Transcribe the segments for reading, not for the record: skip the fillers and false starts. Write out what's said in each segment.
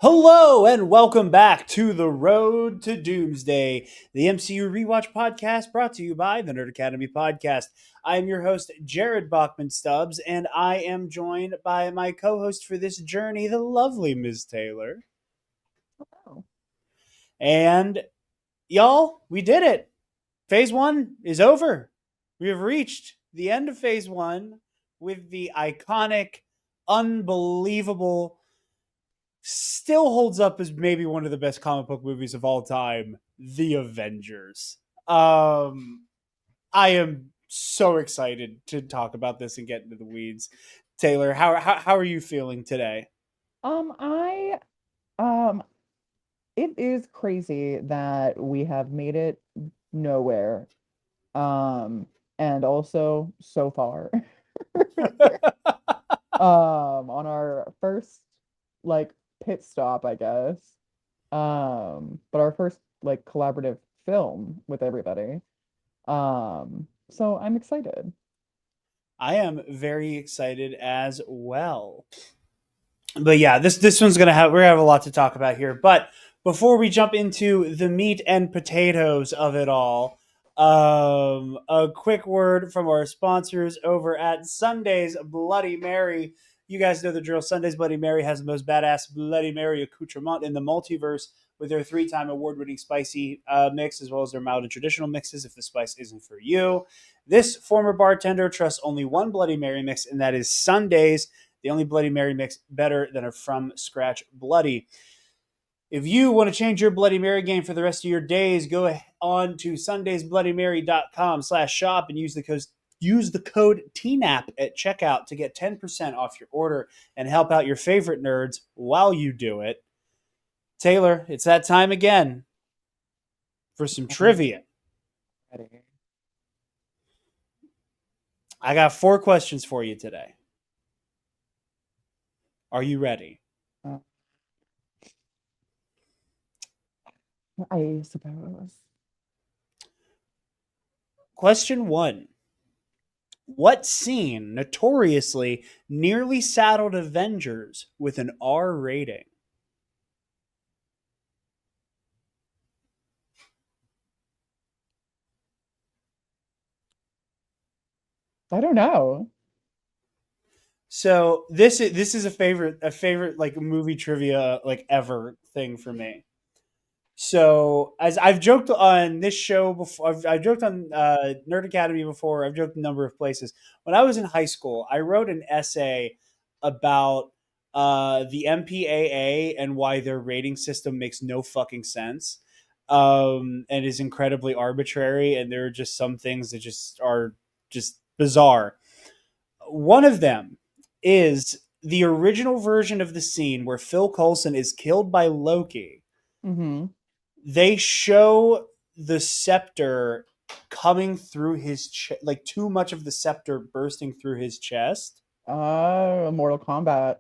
Hello and welcome back to the Road to Doomsday, the MCU Rewatch podcast brought to you by the Nerd Academy podcast. I am your host, Jared Bachman Stubbs, and I am joined by my co host for this journey, the lovely Ms. Taylor. Oh. And y'all, we did it. Phase one is over. We have reached the end of phase one with the iconic, unbelievable, still holds up as maybe one of the best comic book movies of all time, The Avengers. Um, I am so excited to talk about this and get into the weeds. Taylor, how are you feeling today? I um it is crazy that we have made it nowhere. Um and also so far. On our first like pit stop, I guess. But our first like collaborative film with everybody. So I'm excited. I am very excited as well. But yeah, this one's we're gonna have a lot to talk about here. But before we jump into the meat and potatoes of it all, a quick word from our sponsors over at Sunday's Bloody Mary. You guys know the drill. Sunday's Bloody Mary has the most badass Bloody Mary accoutrement in the multiverse with their three-time award-winning spicy mix, as well as their mild and traditional mixes. If the spice isn't for you, this former bartender trusts only one Bloody Mary mix, and that is Sunday's. The only Bloody Mary mix better than a from scratch Bloody. If you want to change your Bloody Mary game for the rest of your days, go on to sundaysbloodymary.com/shop and use the code TNAP at checkout to get 10% off your order and help out your favorite nerds while you do it. Taylor, it's that time again for some I'm trivia. ready. I got 4 questions for you today. Are you ready? Uh, I suppose. Question 1. What scene notoriously nearly saddled Avengers with an R rating? I don't know. So this is a favorite like movie trivia like ever thing for me. So as I've joked on this show before, I've joked on Nerd Academy before. I've joked a number of places. When I was in high school, I wrote an essay about the MPAA and why their rating system makes no fucking sense, and is incredibly arbitrary. And there are just some things that just are just bizarre. One of them is the original version of the scene where Phil Coulson is killed by Loki. Mm-hmm. They show the scepter coming through his like too much of the scepter bursting through his chest. Mortal Kombat.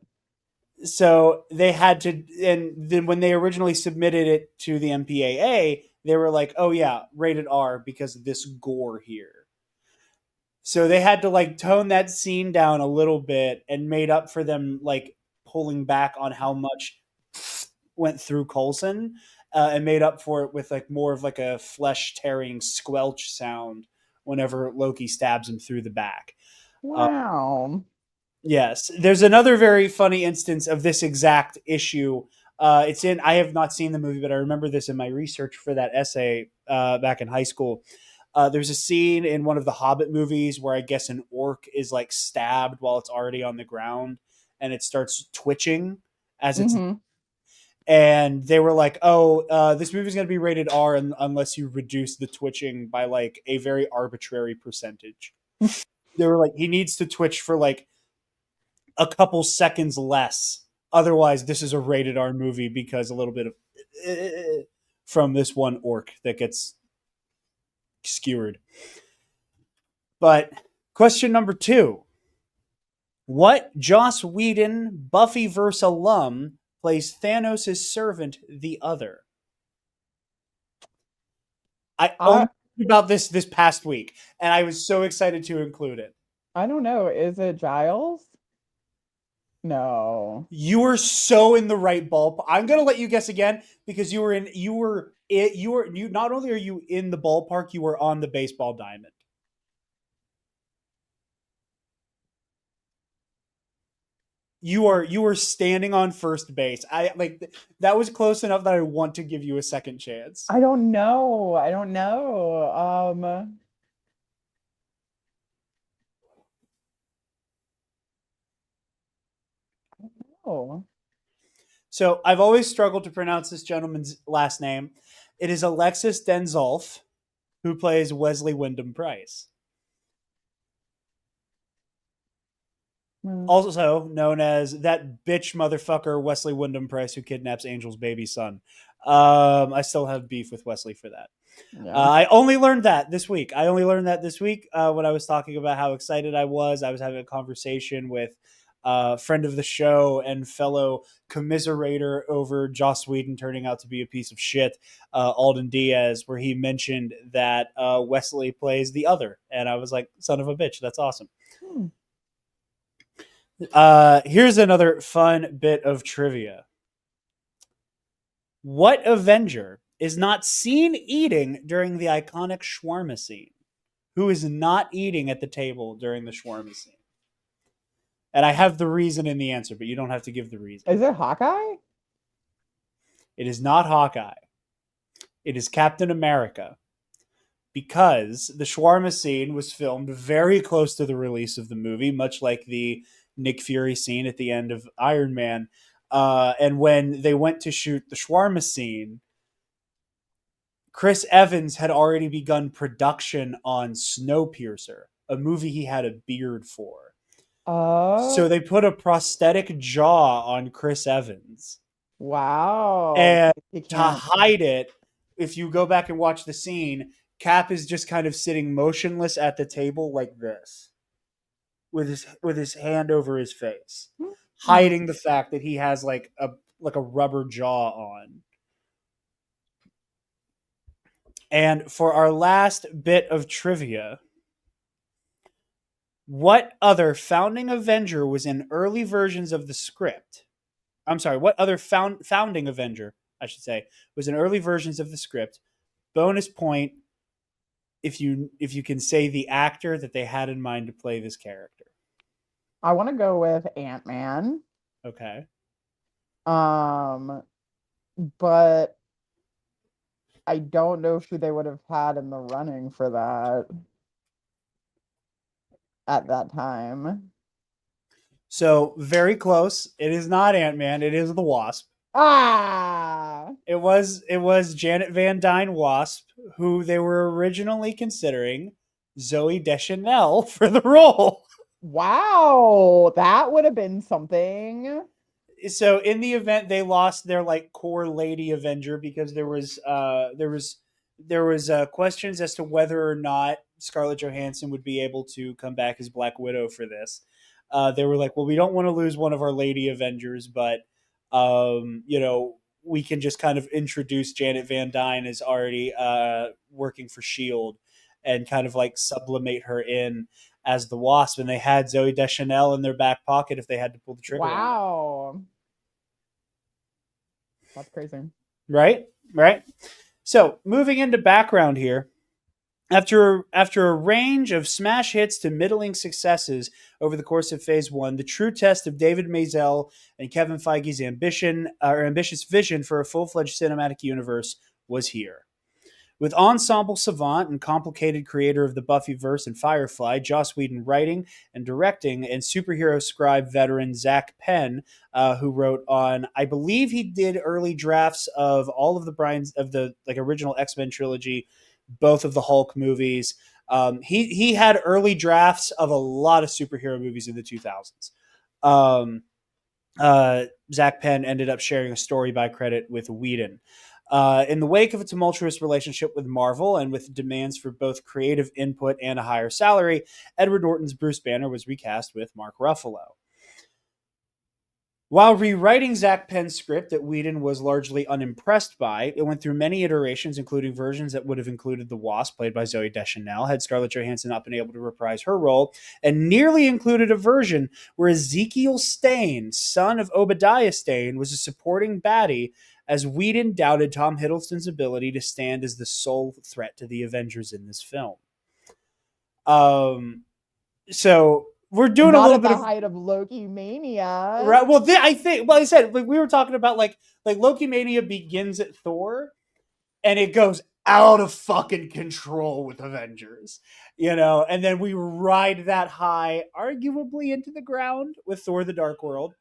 So they had to, and then when they originally submitted it to the MPAA, they were like, "Oh yeah, rated R because of this gore here." So they had to like tone that scene down a little bit and made up for them like pulling back on how much went through Coulson, and made up for it with like more of like a flesh tearing squelch sound whenever Loki stabs him through the back. Uh, Wow. yes, there's another very funny instance of this exact issue. It's in. I have not seen the movie, but I remember this in my research for that essay back in high school. There's a scene in one of the Hobbit movies where I guess an orc is like stabbed while it's already on the ground, and it starts twitching as it's, Mm-hmm. and they were like, "Oh, this movie's going to be rated R unless you reduce the twitching by like a very arbitrary percentage." They were like, "He needs to twitch for like a couple seconds less. Otherwise, this is a rated R movie because a little bit of from this one orc that gets skewered." But question number 2. What Joss Whedon Buffyverse alum plays Thanos' servant, the Other? I only I heard about this past week, and I was so excited to include it. I don't know. Is it Giles? No. You were so in the right ballpark. I'm gonna let you guess again because you not only are you in the ballpark, you were on the baseball diamond. You are standing on first base. I like that was close enough that I want to give you a second chance. I don't know. I don't know. Oh. So I've always struggled to pronounce this gentleman's last name. It is Alexis Denzolf, who plays Wesley Wyndham Price, Mm, also known as that bitch motherfucker Wesley Wyndham Price who kidnaps Angel's baby son. I still have beef with Wesley for that. yeah. I only learned that this week. I only learned that this week when I was talking about how excited I was. I was having a conversation with a friend of the show and fellow commiserator over Joss Whedon turning out to be a piece of shit, Alden Diaz, where he mentioned that Wesley plays the other. And I was like, son of a bitch, that's awesome. Hmm. Here's another fun bit of trivia. What Avenger is not seen eating during the iconic shawarma scene? Who is not eating at the table during the shawarma scene? And I have the reason in the answer, but you don't have to give the reason. Is it Hawkeye? It is not Hawkeye. It is Captain America. Because the shawarma scene was filmed very close to the release of the movie, much like the Nick Fury scene at the end of Iron Man. And when they went to shoot the shawarma scene, Chris Evans had already begun production on Snowpiercer, a movie he had a beard for. Oh, So they put a prosthetic jaw on Chris Evans. wow. And You to can't. hide it, if you go back and watch the scene, Cap is just kind of sitting motionless at the table like this, with his hand over his face, Hmm. hiding the fact that he has like a rubber jaw on. And for our last bit of trivia, what other founding Avenger was in early versions of the script? I'm sorry, what other founding Avenger, I should say, was in early versions of the script? Bonus point if you can say the actor that they had in mind to play this character. I want to go with Ant-Man. Okay. Um, but I don't know who they would have had in the running for that at that time. So very close. It is not Ant-Man, it is the Wasp. Ah, It was Janet Van Dyne Wasp, who they were originally considering Zoe Deschanel for the role. wow. That would have been something. So in the event they lost their like core lady Avenger because there was questions as to whether or not Scarlett Johansson would be able to come back as Black Widow for this. They were like, well, we don't want to lose one of our lady Avengers, but we can just kind of introduce Janet Van Dyne as already working for Shield and kind of like sublimate her in as the Wasp, and they had Zoe Deschanel in their back pocket if they had to pull the trigger on it. Wow. That's crazy. Right? Right? So, moving into background here, after a range of smash hits to middling successes over the course of Phase One, the true test of David Maisel and Kevin Feige's ambitious vision for a full-fledged cinematic universe was here. With ensemble savant and complicated creator of the Buffyverse and Firefly, Joss Whedon writing and directing, and superhero scribe veteran Zach Penn, who wrote on, I believe he did early drafts of all of the Brian's of the like original X-Men trilogy, both of the Hulk movies. He had early drafts of a lot of superhero movies in the 2000s. Um, Zach Penn ended up sharing a story by credit with Whedon. In the wake of a tumultuous relationship with Marvel and with demands for both creative input and a higher salary, Edward Norton's Bruce Banner was recast with Mark Ruffalo. While rewriting Zach Penn's script that Whedon was largely unimpressed by, it went through many iterations, including versions that would have included the Wasp, played by Zooey Deschanel, had Scarlett Johansson not been able to reprise her role, and nearly included a version where Ezekiel Stane, son of Obadiah Stane, was a supporting baddie, as Whedon doubted Tom Hiddleston's ability to stand as the sole threat to the Avengers in this film. Um, so we're doing a Not little at bit the of height of Loki mania. right. Well, I think, well, I said, like, we were talking about like Loki Mania begins at Thor, and it goes out of fucking control with Avengers, and then we ride that high, arguably into the ground with Thor: The Dark World.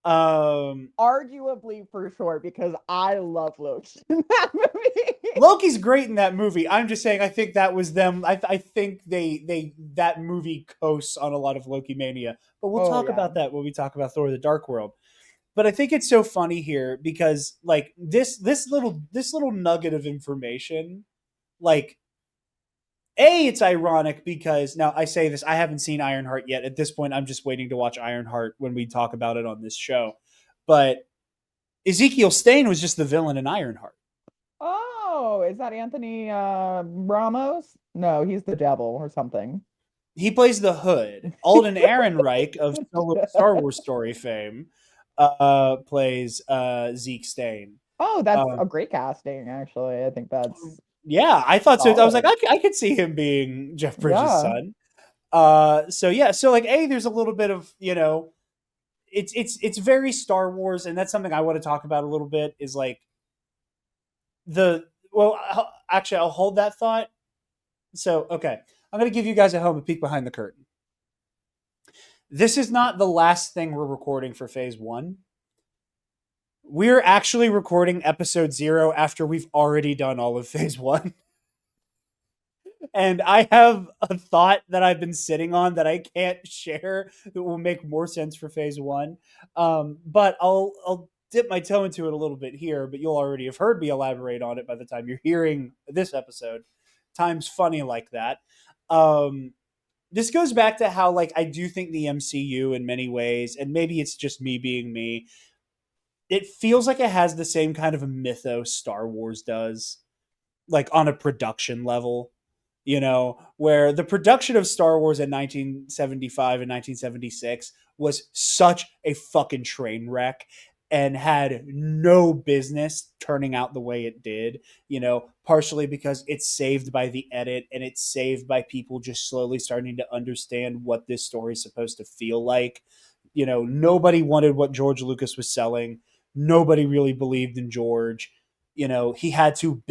Um, Arguably for sure, because I love Loki in that movie. Loki's great in that movie. I'm just saying, I think that was them. I think they that movie coasts on a lot of Loki Mania, but we'll Oh talk yeah. about that when we talk about Thor: The Dark World. But I think it's so funny here because like this little nugget of information, like it's ironic because now I say this, I haven't seen Ironheart yet. At this point, I'm just waiting to watch Ironheart when we talk about it on this show. But Ezekiel Stane was just the villain in Ironheart. Oh, is that Anthony Ramos? No, he's the devil or something. He plays the Hood. Alden Ehrenreich of Star Wars story fame plays Zeke Stane. Oh, that's Um, a great casting, actually. I think that's yeah, I thought so. I was like, solid. I could see him being Jeff Bridges' Yeah. son. So yeah, so like, there's a little bit of it's very Star Wars, and that's something I want to talk about a little bit. Is like actually, I'll hold that thought. So okay, I'm gonna give you guys at home a peek behind the curtain. This is not the last thing we're recording for Phase One. We're actually recording Episode 0 after we've already done all of Phase One. And I have a thought that I've been sitting on that I can't share that will make more sense for Phase One. But I'll dip my toe into it a little bit here. But you'll already have heard me elaborate on it by the time you're hearing this episode. Time's funny like that. Um, this goes back to how like I do think the MCU in many ways, and maybe it's just me being me. It feels like it has the same kind of a mythos Star Wars does, like on a production level, where the production of Star Wars in 1975 and 1976 was such a fucking train wreck and had no business turning out the way it did, partially because it's saved by the edit and it's saved by people just slowly starting to understand what this story is supposed to feel like. Nobody wanted what George Lucas was selling. Nobody really believed in George. He had to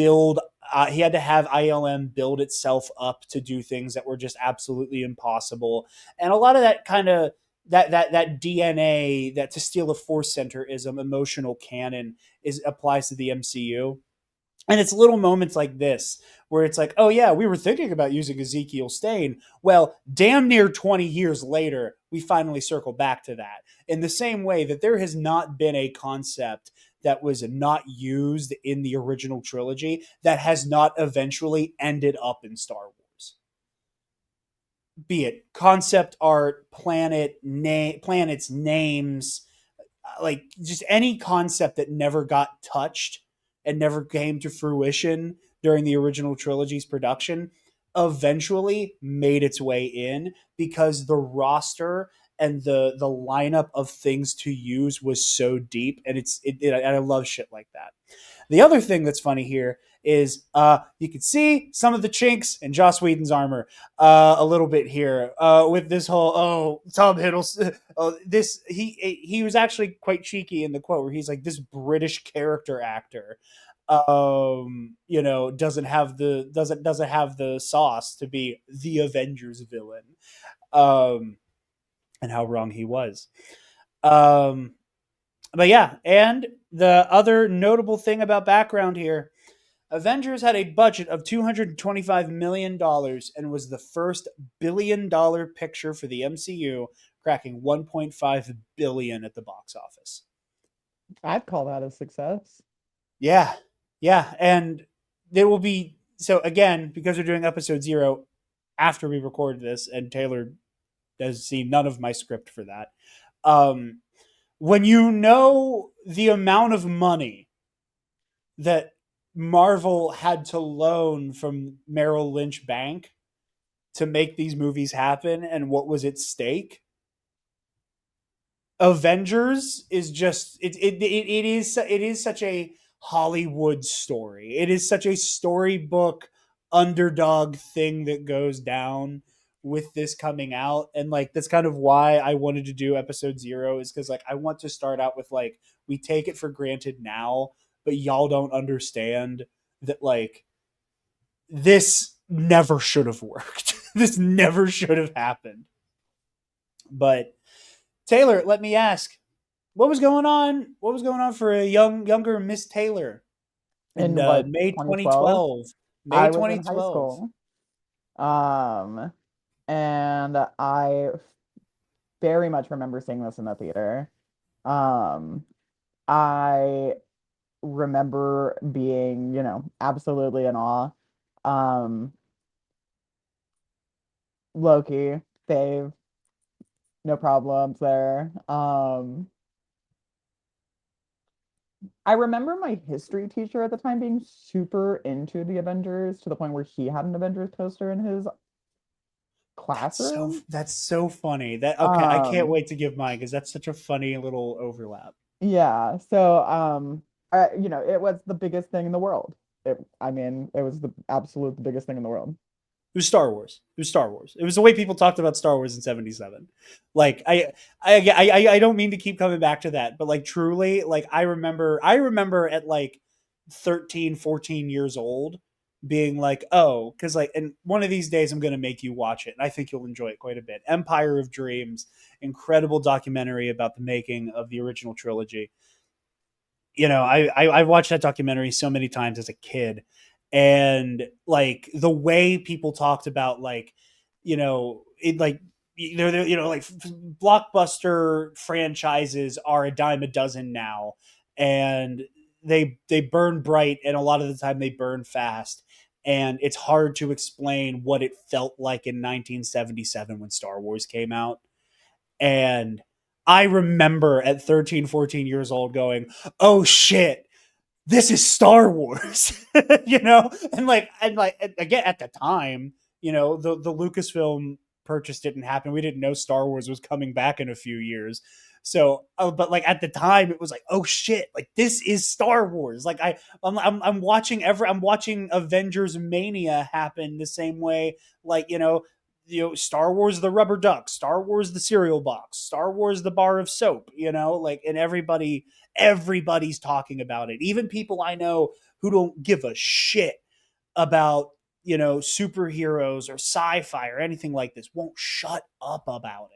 he had to have ILM build itself up to do things that were just absolutely impossible. And a lot of that kind of that DNA, that to steal a force centerism, emotional canon is applies to the MCU. And it's little moments like this where it's like, oh yeah, we were thinking about using Ezekiel Stane. Well, damn near 20 years later, we finally circle back to that. In the same way that there has not been a concept that was not used in the original trilogy that has not eventually ended up in Star Wars. Be it concept art, planets, names, like just any concept that never got touched and never came to fruition during the original trilogy's production eventually made its way in because the roster and the lineup of things to use was so deep, and and I love shit like that. The other thing that's funny here is you can see some of the chinks in Joss Whedon's armor a little bit here with this whole Tom Hiddleston. This he was actually quite cheeky in the quote where he's like, this British character actor doesn't have the sauce to be the Avengers villain, um and how wrong he was. um but yeah, and the other notable thing about background here, Avengers had a budget of $225 million and was the first billion-dollar picture for the MCU, cracking 1.5 billion at the box office. I'd call that a success. Yeah. Yeah, and there will be, so again, because we're doing episode 0 after we recorded this and Taylor has seen none of my script for that. Um when you know the amount of money that Marvel had to loan from Merrill Lynch Bank to make these movies happen and what was at stake, Avengers is just it is such a Hollywood story. It is such a storybook underdog thing that goes down with this coming out, and like that's kind of why I wanted to do episode 0, is because like I want to start out with like we take it for granted now, but y'all don't understand that like this never should have worked. This never should have happened. But Taylor, let me ask, what was going on? What was going on for a younger Miss Taylor in In what, May 2012? 2012? May I was in high 2012. school. Um, and I very much remember seeing this in the theater. Um, I remember being, absolutely in awe. Um, Loki, Dave, no problems there. I remember my history teacher at the time being super into the Avengers to the point where he had an Avengers poster in his classroom. That's so funny. That okay, I can't Um, wait to give mine because that's such a funny little overlap. yeah, so it was the biggest thing in the world. I mean, it was the absolute biggest thing in the world. It was Star Wars. It was Star Wars. It was the way people talked about Star Wars in '77. Like I don't mean to keep coming back to that, but like truly, like I remember at like 13, 14 years old being like, oh, because like, and one of these days I'm going to make you watch it, and I think you'll enjoy it quite a bit. Empire of Dreams, incredible documentary about the making of the original trilogy. I watched that documentary so many times as a kid, and like the way people talked about like, it like they're like blockbuster franchises are a dime a dozen now, and they burn bright, and a lot of the time they burn fast, and it's hard to explain what it felt like in 1977 when Star Wars came out. And I remember at 13, 14 years old going, oh shit, this is Star Wars, and again at the time, the Lucasfilm purchase didn't happen. We didn't know Star Wars was coming back in a few years. So, but like at the time, it was like, oh shit, like this is Star Wars. Like I'm watching Avengers Mania happen the same way. Like Star Wars the rubber duck, Star Wars the cereal box, Star Wars the bar of soap. Like and everybody's talking about it. Even people I know who don't give a shit about, superheroes or sci-fi or anything like this won't shut up about it.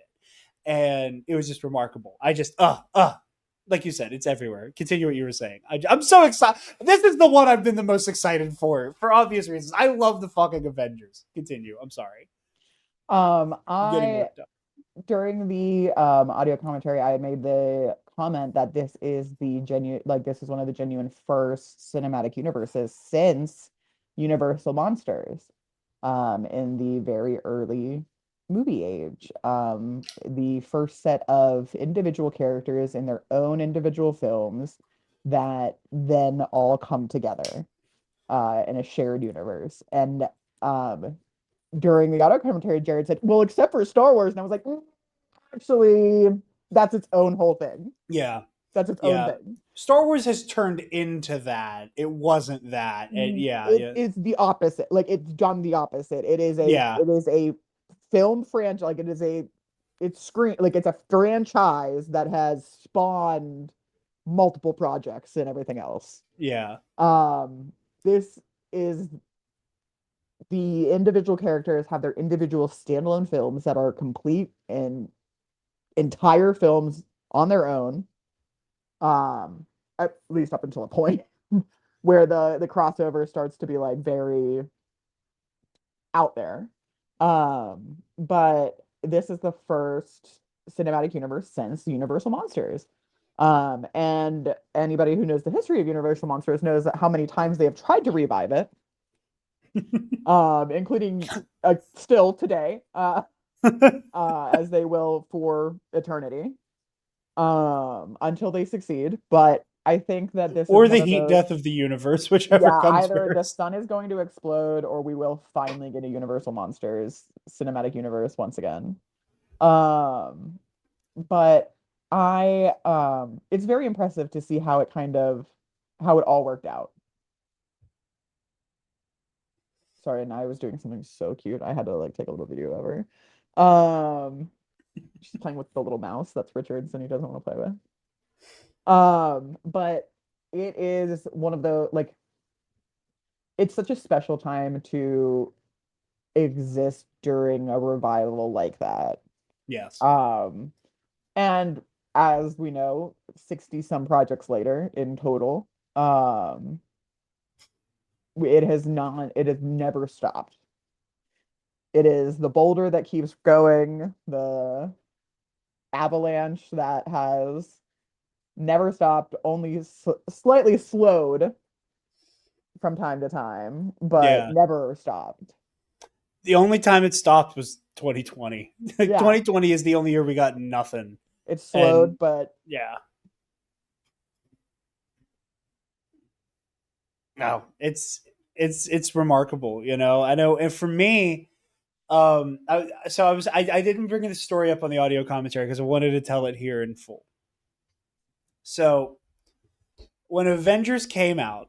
And it was just remarkable. I just, like you said, it's everywhere. Continue what you were saying. I'm so excited. This is the one I've been the most excited for obvious reasons. I love the fucking Avengers. Continue. I'm sorry. I'm getting I worked up. During the audio commentary, I had made the comment that this is the genuine, like this is one of the genuine first cinematic universes since Universal Monsters, in the very early movie age. The first set of individual characters in their own individual films that then all come together in a shared universe. And um, during the audio commentary, Jared said, "Well, except for Star Wars," and I was like, actually, that's its own whole thing. Yeah. That's its own Yeah. thing. Star Wars has turned into that. It wasn't that. Yeah, It yeah. is the opposite. Like it's done the opposite. Yeah. It is a film franchise. Like it's screen like it's a franchise that has spawned multiple projects and everything else. Yeah. This is the individual characters have their individual standalone films that are complete and entire films on their own. At least up until a point where the crossover starts to be like very out there. But this is the first cinematic universe since Universal Monsters. And anybody who knows the history of Universal Monsters knows that how many times they have tried to revive it, including still today, as they will for eternity. until they succeed. But I think that this is Or one the of heat those, death of the universe, whichever yeah, comes either the first. sun is going to explode or we will finally get a Universal Monsters cinematic universe once again. Um, but it's very impressive to see how it kind of how it all worked out. Sorry, and I was doing something so cute. I had to like take a little video of her. She's playing with the little mouse. That's Richard's, and he doesn't want to play with. But it is one of the like it's such a special time to exist during a revival like that. Yes. Um, and as we know, 60 some projects later in total, it has never stopped. It is the boulder that keeps going, the avalanche that has never stopped, only slightly slowed from time to time, but Yeah. never stopped. The only time it stopped was 2020. Yeah, 2020 is the only year we got nothing. it's And slowed, but yeah, no, it's remarkable, you know. I know, and for me, I didn't bring the story up on the audio commentary because I wanted to tell it here in full. So when Avengers came out,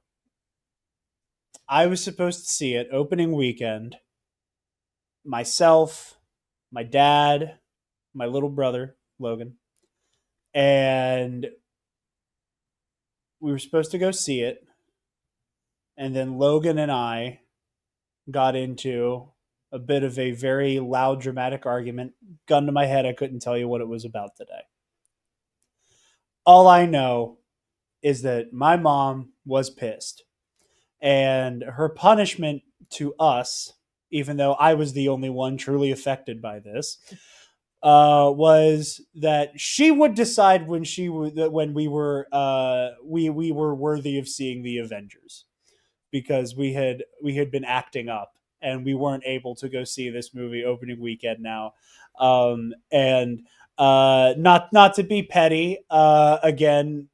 I was supposed to see it opening weekend. Myself, my dad, my little brother Logan, and we were supposed to go see it. And then Logan and I got into a bit of a very loud, dramatic argument. Gun to my head, I couldn't tell you what it was about today. All I know is that my mom was pissed, and her punishment to us, even though I was the only one truly affected by this, was that she would decide when we were worthy of seeing the Avengers, because we had been acting up and we weren't able to go see this movie opening weekend now. And not to be petty, again,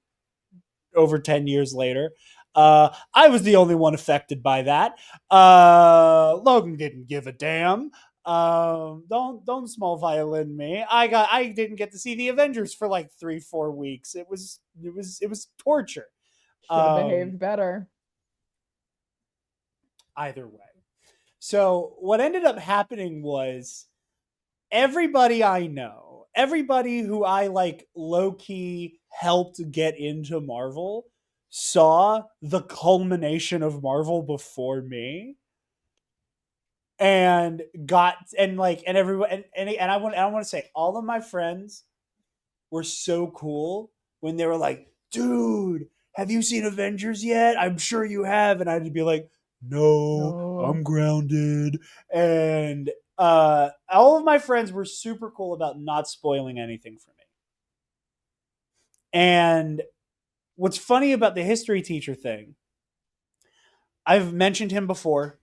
over 10 years later, I was the only one affected by that. Logan didn't give a damn. Don't small violin me. I didn't get to see the Avengers for like 3-4 weeks. It was torture. should have Um, behaved better. Either way. So what ended up happening was everybody I know, everybody who I like low key helped get into Marvel, saw the culmination of Marvel before me, and got and like and everyone and I want to say all of my friends were so cool when they were like, dude, have you seen Avengers yet? I'm sure you have. And I'd be like, no, No. I'm grounded. And all of my friends were super cool about not spoiling anything for me. And what's funny about the history teacher thing, I've mentioned him before.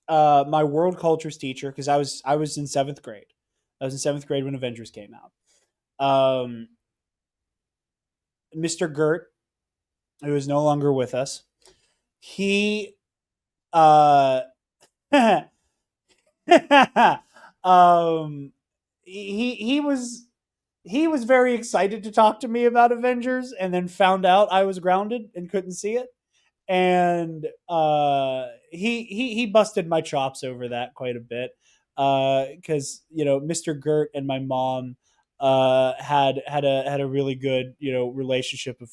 My world cultures teacher, because I was in seventh grade. I was in seventh grade when Avengers came out. Um, Mr. Gert, who is no longer with us, he uh um he he was very excited to talk to me about Avengers, and then found out I was grounded and couldn't see it, and he busted my chops over that quite a bit, because Mr. Gert and my mom had a really good relationship of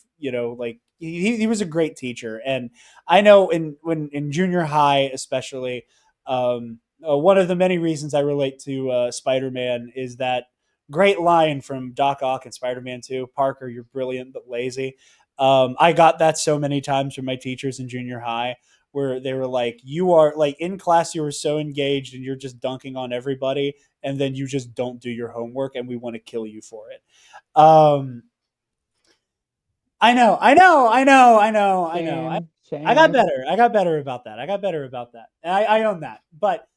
like he was a great teacher. And I know in junior high especially, one of the many reasons I relate to Spider-Man is that great line from Doc Ock in Spider-Man 2: Parker, you're brilliant but lazy. I got that so many times from my teachers in junior high, where they were like, "You are like in class, you were so engaged and you're just dunking on everybody, and then you just don't do your homework, and we want to kill you for it." Um, I know. Shame, I got shame. better. I got better about that. I got better about that. And I own that. But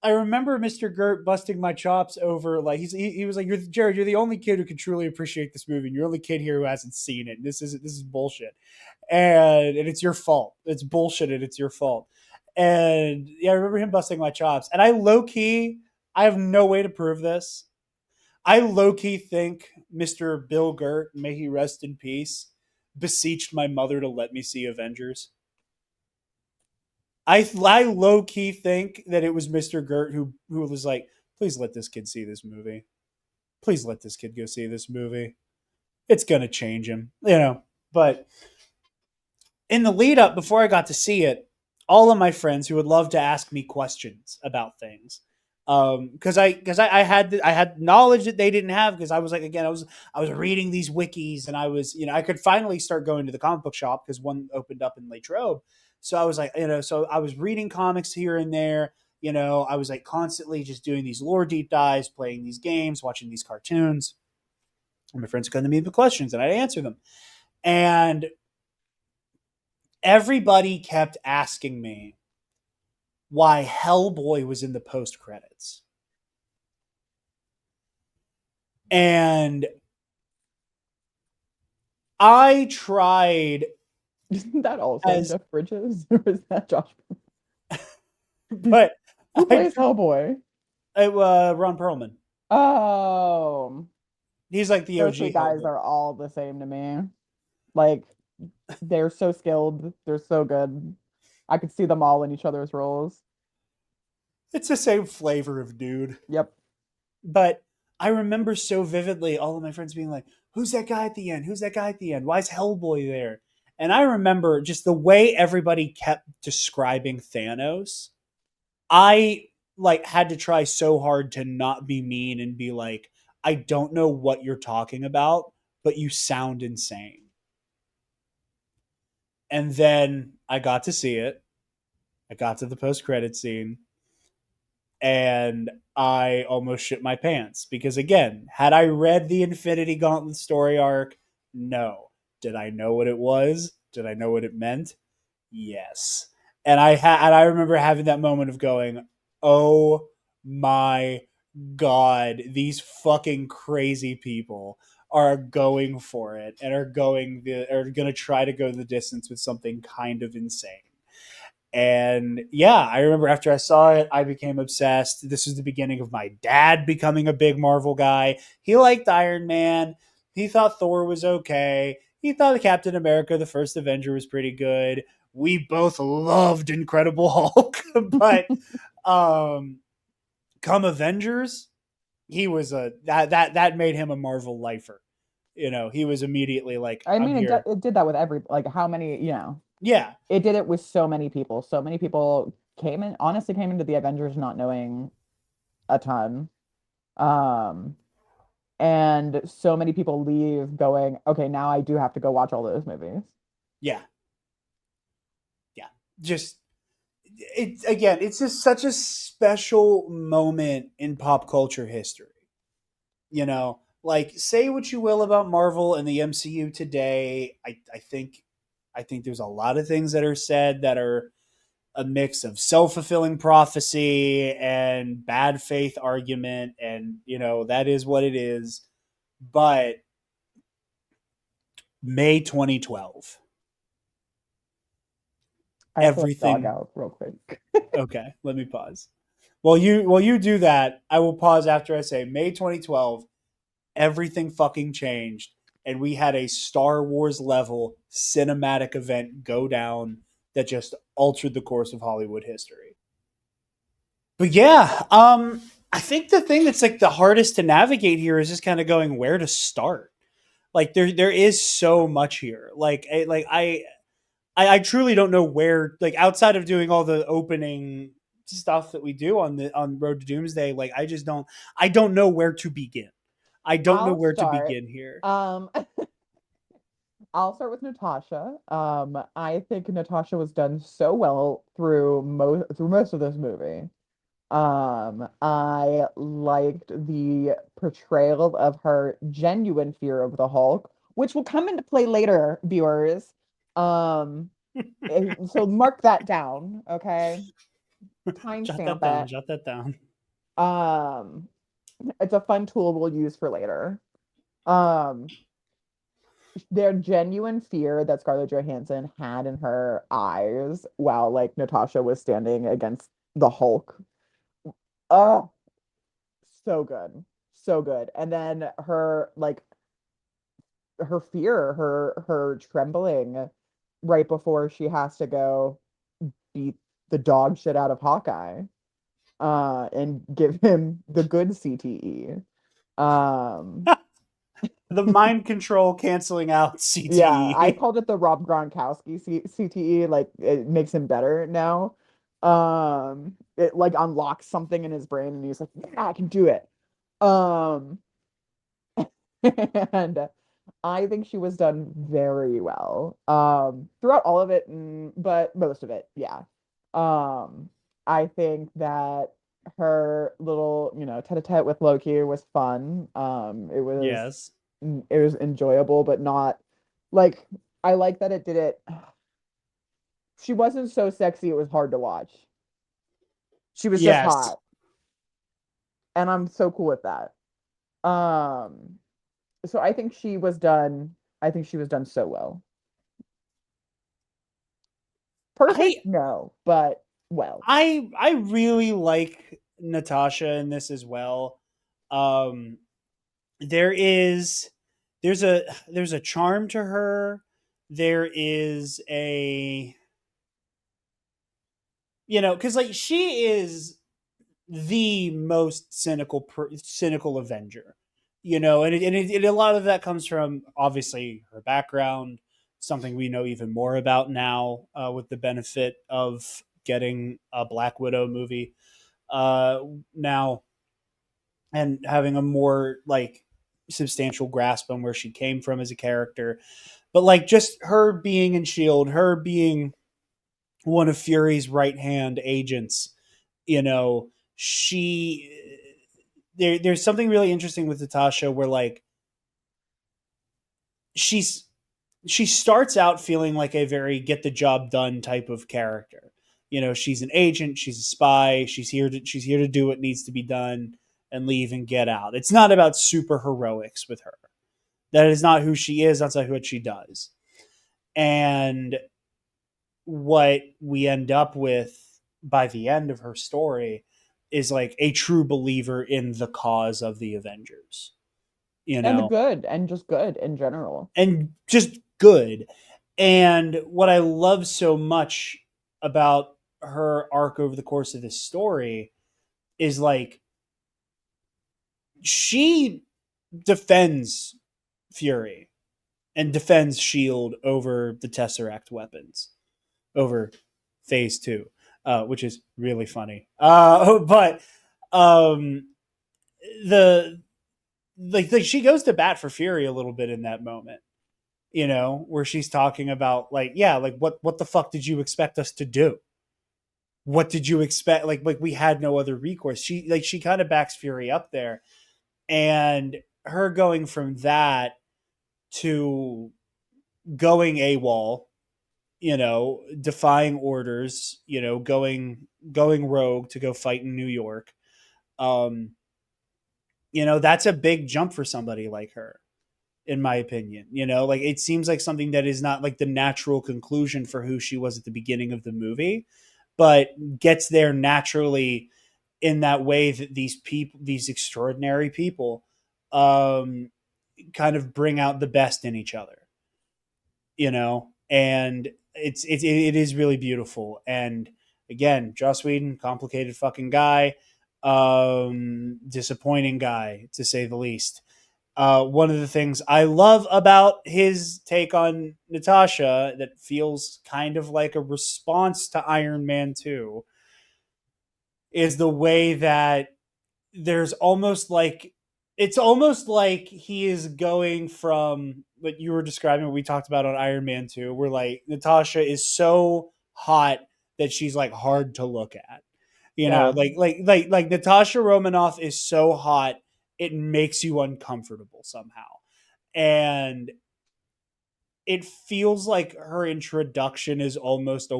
I remember Mr. Gert busting my chops over like he was like, Jared, you're the only kid who can truly appreciate this movie. And you're the only kid here who hasn't seen it. This is bullshit, and it's your fault. It's bullshit, and it's your fault. And yeah, I remember him busting my chops. And I low key, I have no way to prove this. I low key think Mr. Bill Gert, may he rest in peace, beseeched my mother to let me see Avengers. I low key think that it was Mr. Gert who was like, please let this kid see this movie. Please let this kid go see this movie. It's gonna change him, you know. But in the lead up before I got to see it, all of my friends who would love to ask me questions about things, because I had knowledge that they didn't have, because I was like, again, I was reading these wikis, and I was, I could finally start going to the comic book shop because one opened up in Latrobe. So I was like, so I was reading comics here and there. I was like constantly just doing these lore deep dives, playing these games, watching these cartoons. And my friends would come to me with questions, and I'd answer them. And everybody kept asking me why Hellboy was in the post credits. And I tried Isn't that also as, Jeff Bridges? Or is that Josh? but Who I plays Hellboy? Ron Perlman. Oh, He's like the those OG three guys Hellboy. are all the same to me. Like, they're so skilled. They're so good. I could see them all in each other's roles. It's the same flavor of dude. Yep. But I remember so vividly all of my friends being like, "Who's that guy at the end? Who's that guy at the end? Why is Hellboy there?" And I remember just the way everybody kept describing Thanos. I like had to try so hard to not be mean and be like, I don't know what you're talking about, but you sound insane. And then I got to see it. I got to the post credit scene, and I almost shit my pants because, again, had I read the Infinity Gauntlet story arc, no. Did I know what it was? Did I know what it meant? Yes. And I remember having that moment of going, "Oh my god, these fucking crazy people are going for it and are going to try to go the distance with something kind of insane." And yeah, I remember after I saw it, I became obsessed. This was the beginning of my dad becoming a big Marvel guy. He liked Iron Man. He thought Thor was okay. He thought Captain America, the first Avenger, was pretty good. We both loved Incredible Hulk, but um, come Avengers, he was a that made him a Marvel lifer. He was immediately like, I "I'm mean, here." it did that with every, like, how many, Yeah, it did it with so many people. So many people honestly came into the Avengers not knowing a ton. Um, and so many people leave going, okay, now I do have to go watch all those movies. yeah, yeah. Just it again. It's just such a special moment in pop culture history. Like, say what you will about Marvel and the MCU today. I think there's a lot of things that are said that are a mix of self-fulfilling prophecy and bad faith argument, and that is what it is. But May 2012, I have to let the dog everything. out real quick. Okay, let me pause. While you do that, I will pause after I say May 2012. Everything fucking changed, and we had a Star Wars level cinematic event go down that just altered the course of Hollywood history. But yeah, I think the thing that's like the hardest to navigate here is just kind of going where to start. Like there is so much here. I truly don't know where, like, outside of doing all the opening stuff that we do on Road to Doomsday. Like, I don't know where to begin. I don't know I'll where to start. begin here. I'll start with Natasha. I think Natasha was done so well through most of this movie. I liked the portrayal of her genuine fear of the Hulk, which will come into play later, viewers. So mark that down, okay? Jot that timestamp down. it. Jot that down. Um, it's a fun tool we'll use for later. Um, their genuine fear that Scarlett Johansson had in her eyes while like Natasha was standing against the Hulk. Oh, so good. So good. And then her like her fear, her trembling right before she has to go beat the dog shit out of Hawkeye and give him the good CTE. Um The mind control canceling out Yeah, I CTE. called it the Rob Gronkowski CTE. Like it makes him better now. It like unlocks something in his brain, and he's like, "Yeah, I can do it." Um, and I think she was done very well. Throughout all of it, but most of it, yeah. I think that her little, tete-a-tete with Loki was fun. Yes. It was enjoyable, but not like I like that it did it. She wasn't so sexy it was hard to watch. She was just Yes. hot, and I'm so cool with that. Um, so I think she was done. I think she was done so well. I Perfect? No, but well. I really like Natasha in this as well. Um there is there's a charm to her. There is a cuz like she is the most cynical Avenger, and a lot of that comes from obviously her background, something we know even more about now with the benefit of getting a Black Widow movie uh, now and having a more like substantial grasp on where she came from as a character. But like just her being in Shield, her being one of Fury's right hand agents, you know, she there's something really interesting with Natasha where like she's she starts out feeling like a very get the job done type of character. She's an agent, she's a spy, she's here to do what needs to be done and leave and get out. It's not about super heroics with her. That is not who she is, that's not what she does. And what we end up with by the end of her story is like a true believer in the cause of the Avengers, you And the know, good and just good in general. and just good. And what I love so much about her arc over the course of this story is like she defends Fury and defends Shield over the Tesseract weapons, over Phase Two, which is really funny. But um, the like she goes to bat for Fury a little bit in that moment, where she's talking about like, yeah, like what the fuck did you expect us to do? What did you expect? Like we had no other recourse. She kind of backs Fury up there, and her going from that to going AWOL, defying orders, going rogue to go fight in New York. Um, that's a big jump for somebody like her, in my opinion. Like it seems like something that is not like the natural conclusion for who she was at the beginning of the movie, but gets there naturally in that way that these extraordinary people, um, kind of bring out the best in each other, and it is really beautiful. And again, Joss Whedon, complicated fucking guy, disappointing guy to say the least. One of the things I love about his take on Natasha that feels kind of like a response to Iron Man 2 is the way that there's almost like it's almost like he is going from what you were describing, what we talked about on Iron Man 2, where like Natasha is so hot that she's like hard to look at. Yeah. Like Natasha Romanoff is so hot it makes you uncomfortable somehow. And it feels like her introduction is almost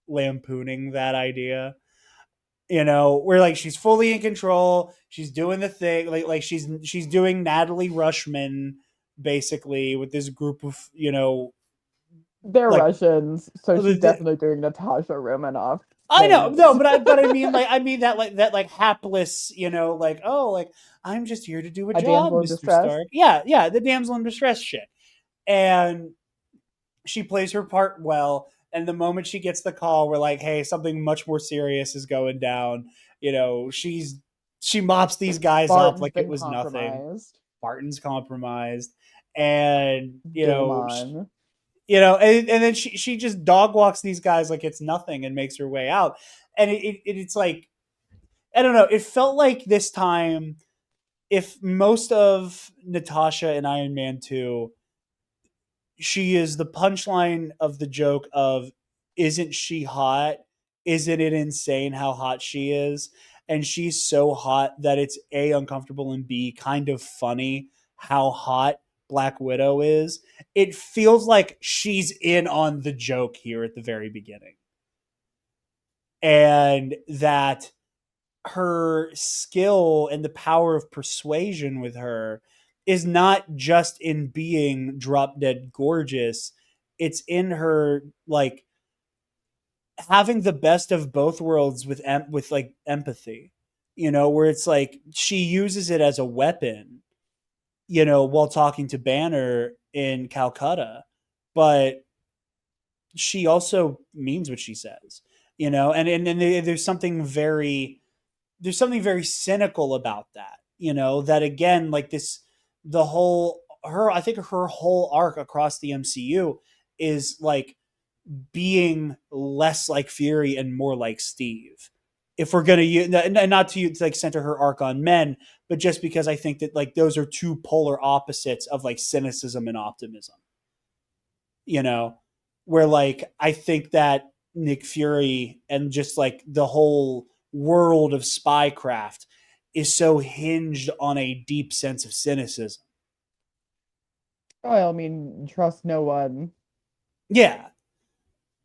lampooning that idea. Where like she's fully in control, she's doing the thing, like she's doing Natalie Rushman basically with this group of They're like Russians, so she's definitely doing Natasha Romanoff I know, no, things. but I mean like that like hapless, like, oh, like I'm just here to do a A job, damsel in Mr. distress. Stark. Yeah, yeah, the damsel in distress shit. And she plays her part well. And the moment she gets the call, we're like, hey, something much more serious is going down. She mops these guys up Barton's like it been was nothing. compromised. Barton's compromised. And Game on. and then she just dog walks these guys like it's nothing and makes her way out. And it's like, I don't know, it felt like this time, if most of Natasha in Iron Man 2, she is the punchline of the joke of, isn't she hot? Isn't it insane how hot she is? And she's so hot that it's A, uncomfortable, and B, kind of funny how hot Black Widow is. It feels like she's in on the joke here at the very beginning. And that her skill and the power of persuasion with her is not just in being drop dead gorgeous. It's in her like having the best of both worlds with like empathy, where it's like she uses it as a weapon, while talking to Banner in Calcutta, but she also means what she says, and there's something very cynical about that, that again, like this, the whole her I think her whole arc across the MCU is like being less like Fury and more like Steve. If we're gonna use, and not to like center her arc on men, but just because I think that like those are two polar opposites of like cynicism and optimism, you know, where like I think that Nick Fury and just like the whole world of spycraft is so hinged on a deep sense of cynicism. Oh, I mean, trust no one. Yeah.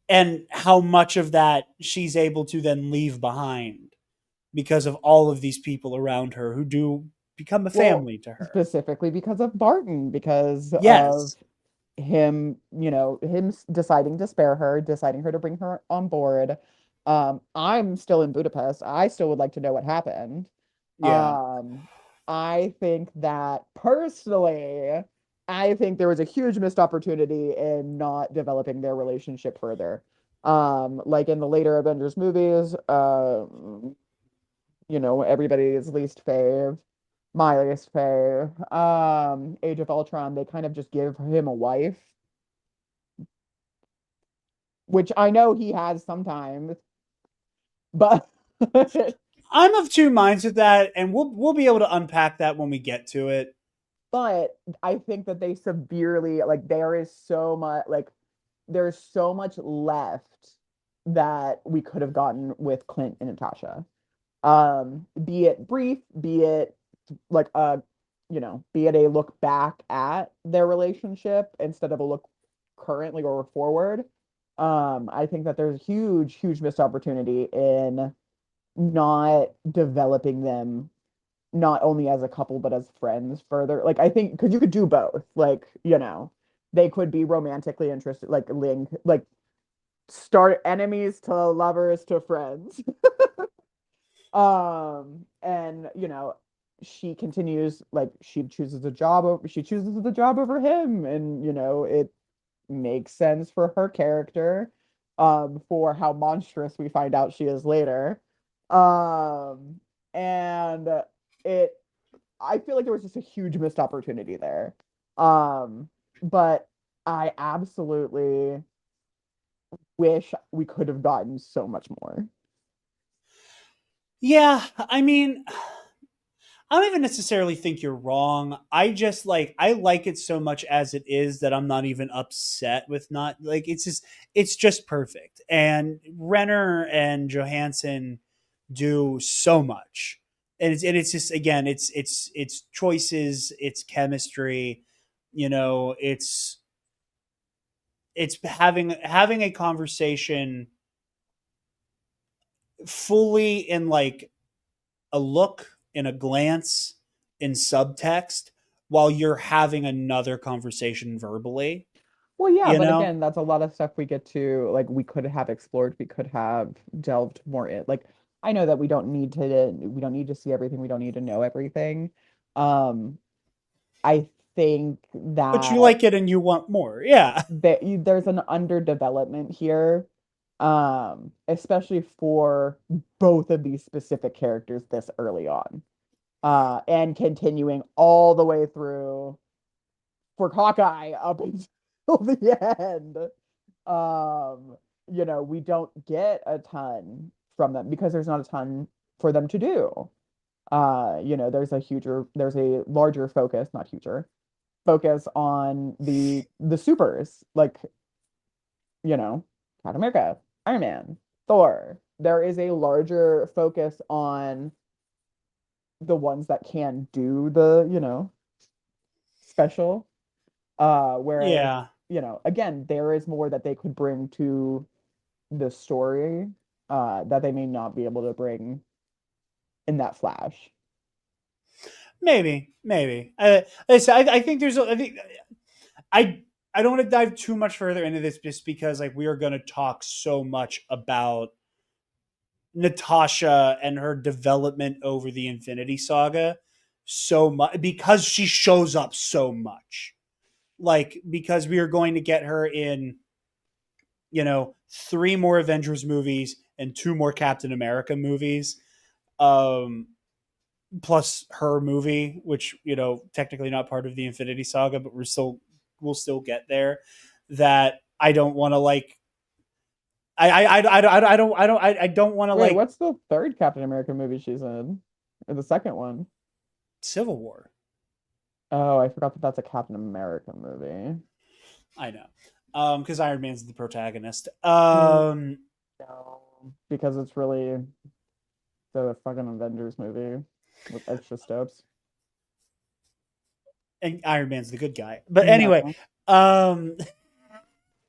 And how much of that she's able to then leave behind because of all of these people around her who do become a Well, family to her. specifically because of Barton, because of Yes. him, deciding to spare her, deciding her to bring her on board. I'm still in Budapest. I still would like to know what happened. Yeah. Um, I think that personally, I think there was a huge missed opportunity in not developing their relationship further. Like in the later Avengers movies, everybody's least fave, my least fave. Age of Ultron, they kind of just give him a wife, which I know he has sometimes, but I'm of two minds with that, and we'll be able to unpack that when we get to it. but I think that they severely like there's so much left that we could have gotten with Clint and Natasha. Be it brief, be it like be it a look back at their relationship instead of a look currently or forward. I think that there's huge, huge missed opportunity in not developing them not only as a couple but as friends further. Like I think because you could do both. Like, they could be romantically interested, like link, like start enemies to lovers to friends. And she continues like she chooses the job over him, and it makes sense for her character, for how monstrous we find out she is later. And it I feel like there was just a huge missed opportunity there. But I absolutely wish we could have gotten so much more. Yeah, I mean, I don't even necessarily think you're wrong. I like it so much as it is that I'm not even upset with not like it's just perfect. And Renner and Johansson do so much. And it's just again, it's choices, it's chemistry, it's having a conversation fully in like a look, in a glance, in subtext, while you're having another conversation verbally. Well, yeah, You but know, again, that's a lot of stuff we get to, like, we could have explored, we could have delved more in. Like, I know that we don't need to see everything, we don't need to know everything. Um, I think but you that like it and you want more. Yeah, there's an underdevelopment here, especially for both of these specific characters this early on, and continuing all the way through for Hawkeye up until the end. Um, we don't get a ton from them because there's not a ton for them to do. There's a larger focus, not huger, focus on the supers, like, you know, Captain America, Iron Man, Thor. There is a larger focus on the ones that can do the, special. Whereas, yeah. again, there is more that they could bring to the story, that they may not be able to bring in that Flash. Maybe. I think there's. I think I. I don't want to dive too much further into this just because like we are going to talk so much about Natasha and her development over the Infinity Saga so much because she shows up so much. Like because we are going to get her in, three more Avengers movies and two more Captain America movies. Um Plus her movie, which technically not part of the Infinity Saga, but we'll still get there. That I don't want to like. I don't want to Wait, like what's the third Captain America movie she's in? Or the second one? Civil War. Oh, I forgot that that's a Captain America movie. I know, because Iron Man's the protagonist. Mm, no, because it's really the fucking Avengers movie with extra steps. And Iron Man's the good guy. But anyway, No. um,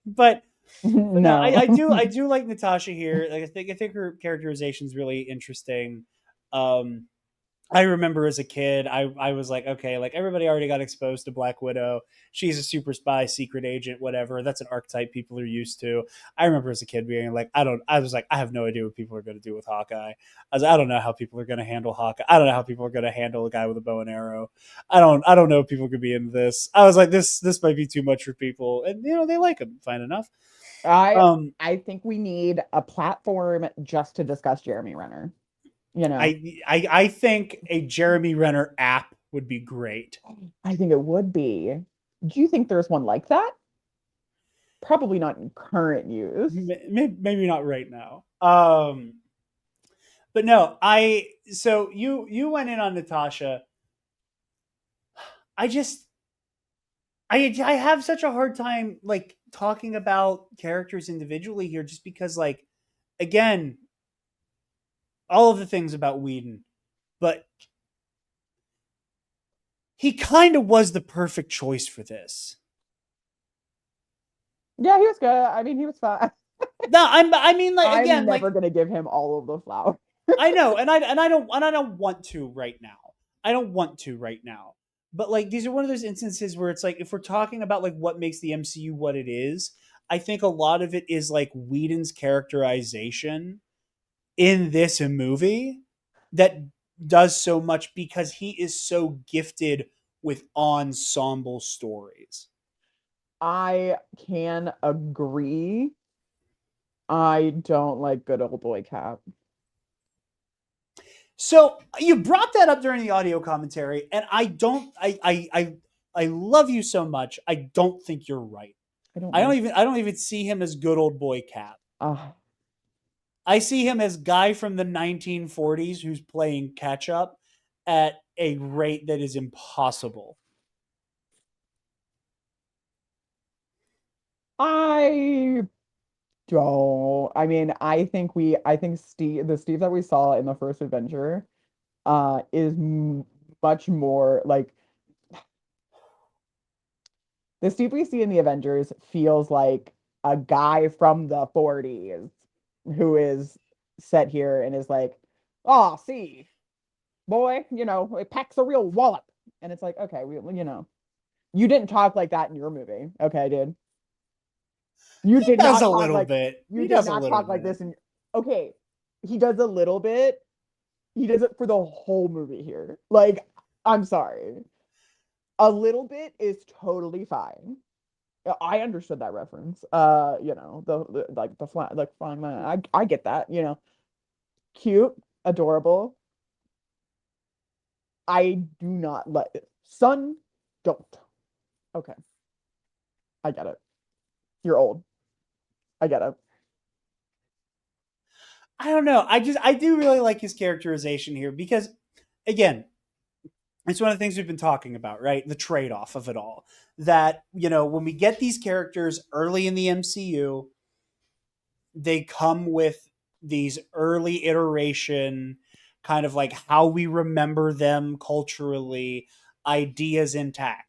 but no, No. I do like Natasha here. Like I think her characterization is really interesting. Um, I remember as a kid, I was like, okay, like everybody already got exposed to Black Widow. She's a super spy, secret agent, whatever. That's an archetype people are used to. I remember as a kid being like, I was like, I have no idea what people are going to do with Hawkeye. I was like, I don't know how people are going to handle Hawkeye. I don't know how people are going to handle a guy with a bow and arrow. I don't know if people could be into this. I was like, this might be too much for people. And, they like him, fine enough. I Um, I think we need a platform just to discuss Jeremy Renner, you know. I think a Jeremy Renner app would be great. I think it would be. Do you think there's one like that? Probably not in current use. Maybe not right now. But no, so you went in on Natasha. I just I have such a hard time like talking about characters individually here, just because like again, all of the things about Whedon, but he kind of was the perfect choice for this. Yeah, he was good. I mean, he was fine. No, I mean like I'm again never like gonna give him all of the flowers. I know, and I don't want to right now. I don't want to right now. But like these are one of those instances where it's like if we're talking about like what makes the MCU what it is, I think a lot of it is like Whedon's characterization in this movie that does so much because he is so gifted with ensemble stories. I can agree. I don't like good old boy Cap. So you brought that up during the audio commentary, and I love you so much. I don't think you're right. I don't like. I don't even see him as good old boy Cap. Uh, I see him as guy from the 1940s who's playing catch up at a rate that is impossible. I don't. I mean, I think the Steve that we saw in the first adventure, is much more like the Steve we see in the Avengers feels like a guy from the 40s who is set here and is like, "Oh, see, boy, it packs a real wallop." And it's like, okay, you didn't talk like that in your movie, okay, dude. You He did does not a talk little like bit. you He did does a not little talk like bit. this. And okay, he does a little bit. He does it for the whole movie here. Like, I'm sorry, a little bit is totally fine. I understood that reference. The like the flat like flying man. I get that. Cute, adorable. I do not let it. Son, don't. Okay, I get it. You're old. I get it. I don't know. I do really like his characterization here because again, it's one of the things we've been talking about, right? The trade-off of it all. That, when we get these characters early in the MCU, they come with these early iteration kind of like how we remember them culturally, ideas intact.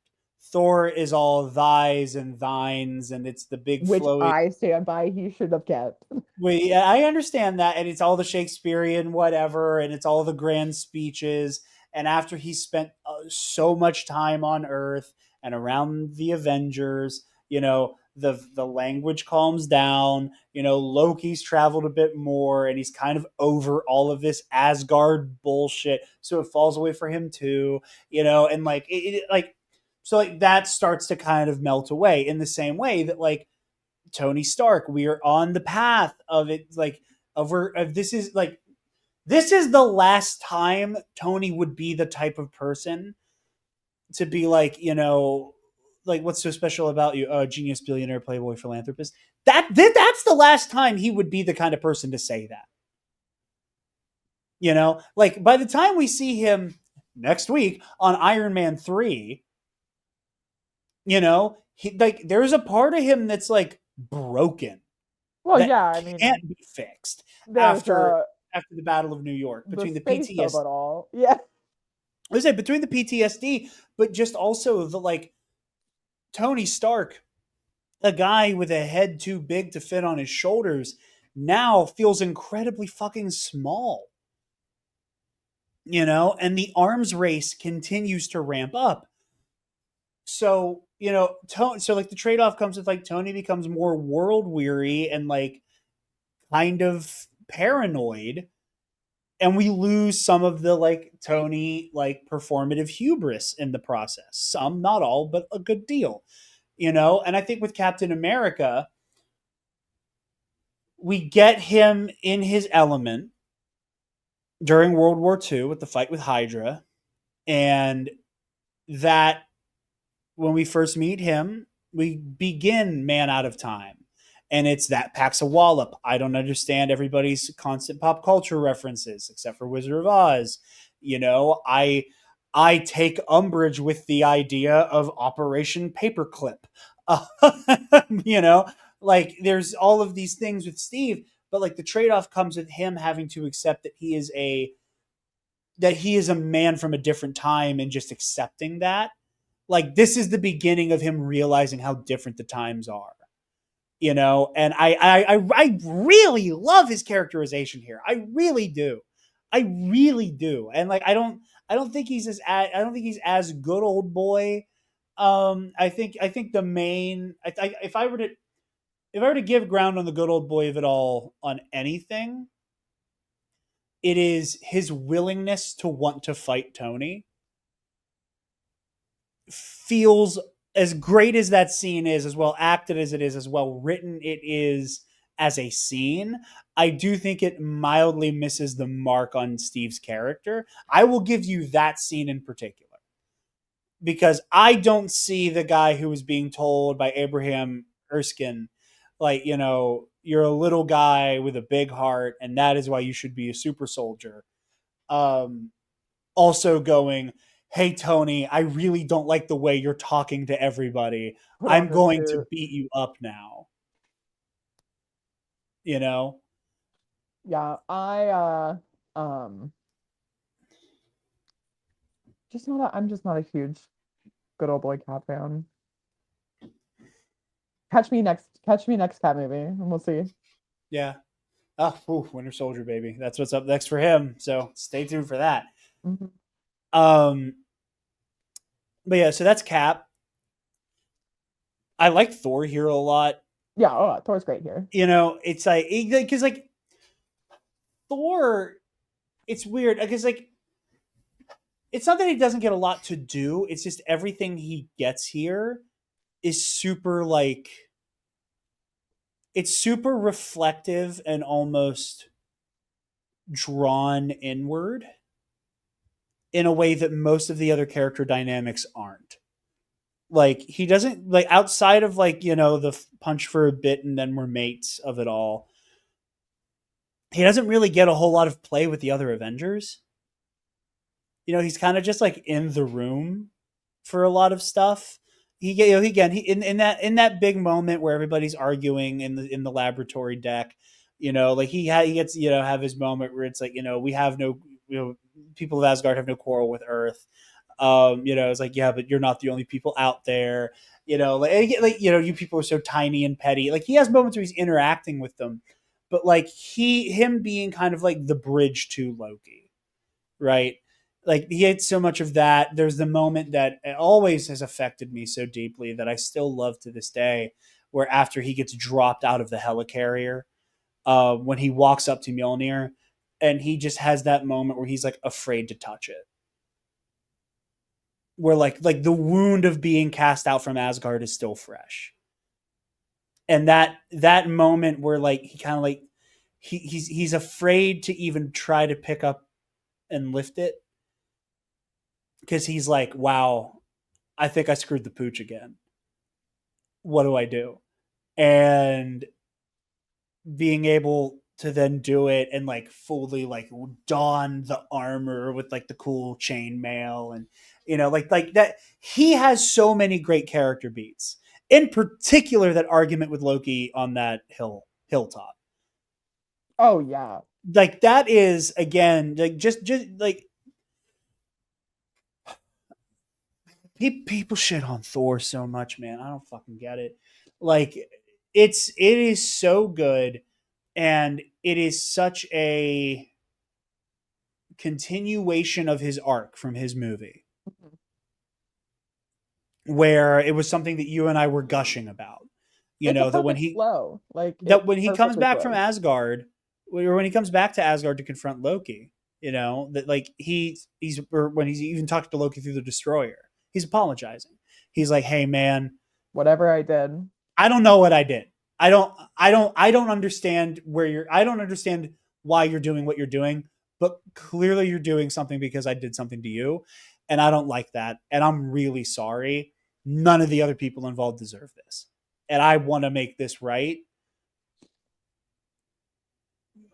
Thor is all thys and thines, and it's the big Which flowy. I stand by. He should have kept. I understand that, and it's all the Shakespearean whatever, and it's all the grand speeches. And after he spent so much time on Earth and around the Avengers, the language calms down. Loki's traveled a bit more, and he's kind of over all of this Asgard bullshit, so it falls away for him too. And like like so like that starts to kind of melt away in the same way that like Tony Stark. We are on the path of it, like of this is the last time Tony would be the type of person to be like, like what's so special about you? Genius, billionaire, playboy, philanthropist. That's the last time he would be the kind of person to say that. Like by the time we see him next week on Iron Man 3, he like there's a part of him that's like broken Well, that yeah, I mean, can't be fixed there's after the Battle of New York the between the space of PTSD. it all. Yeah. I say between the PTSD, but just also the like Tony Stark, a guy with a head too big to fit on his shoulders, now feels incredibly fucking small. And the arms race continues to ramp up. So, so like the trade off comes with like Tony becomes more world weary and like kind of paranoid, and we lose some of the like Tony like performative hubris in the process. Some, not all, but a good deal. And I think with Captain America, we get him in his element during World War II with the fight with Hydra, and that when we first meet him, we begin Man Out of Time. And it's that packs a wallop. I don't understand everybody's constant pop culture references, except for Wizard of Oz. I take umbrage with the idea of Operation Paperclip. Uh, you know, like there's all of these things with Steve, but like the trade-off comes with him having to accept that he is a man from a different time and just accepting that. Like this is the beginning of him realizing how different the times are. And I really love his characterization here. I really do. I really do. And like I don't think he's I don't think he's as good old boy. I think the main if I were to give ground on the good old boy of it all on anything, it is his willingness to want to fight Tony. Feels as great as that scene is, as well acted as it is, as well written it is as a scene. I do think it mildly misses the mark on Steve's character. I will give you that scene in particular because I don't see the guy who was being told by Abraham Erskine, like, you're a little guy with a big heart, and that is why you should be a super soldier. Um, Also going, hey, Tony, I really don't like the way you're talking to everybody. Put on I'm this going to suit. beat you up now. You know? Yeah, um I'm just not a huge good old boy cat fan. Catch me next cat movie and we'll see. Yeah. Oh, ooh, Winter Soldier, baby. That's what's up next for him. So stay tuned for that. Mhm. Um, but yeah, so that's Cap. I like Thor here a lot. Yeah, oh, Thor's great here. You know, it's like because like Thor, it's weird because like it's not that he doesn't get a lot to do. It's just everything he gets here is super like it's super reflective and almost drawn inward in a way that most of the other character dynamics aren't. Like he doesn't like outside of like, you know, the punch for a bit and then we're mates of it all. He doesn't really get a whole lot of play with the other Avengers. You know, he's kind of just like in the room for a lot of stuff. You know, again, in that big moment where everybody's arguing in the laboratory deck, you know, like he gets, you know, have his moment where it's like, you know, we have no, you know, people of Asgard have no quarrel with Earth. You know, it's like, yeah, but you're not the only people out there. You know, like you know, you people are so tiny and petty. Like he has moments where he's interacting with them, but like him being kind of like the bridge to Loki, right? Like he hates so much of that. There's the moment that always has affected me so deeply that I still love to this day, where after he gets dropped out of the helicarrier, when he walks up to Mjolnir, and he just has that moment where he's like afraid to touch it, where like the wound of being cast out from Asgard is still fresh, and that moment where like he kind of like he's afraid to even try to pick up and lift it because he's like, wow, I think I screwed the pooch again. What do I do? And being able to then do it and like fully like don the armor with like the cool chainmail and you know like that he has so many great character beats. In particular, that argument with Loki on that hilltop. Oh yeah. Like that is again like just like people shit on Thor so much, man. I don't fucking get it. Like it is so good and it is such a continuation of his arc from his movie Mhm. where it was something that you and I were gushing about. You It's a know perfect flow. Like that it when he comes perfectly back from flows. Asgard, or when he comes back to Asgard to confront Loki, you know that like he's or when he's even talking to Loki through the Destroyer, he's apologizing. He's like, "Hey, man, Whatever I did. I don't know what I did. I don't understand where you're. I don't understand why you're doing what you're doing. But clearly, you're doing something because I did something to you, and I don't like that. And I'm really sorry. None of the other people involved deserve this, and I want to make this right.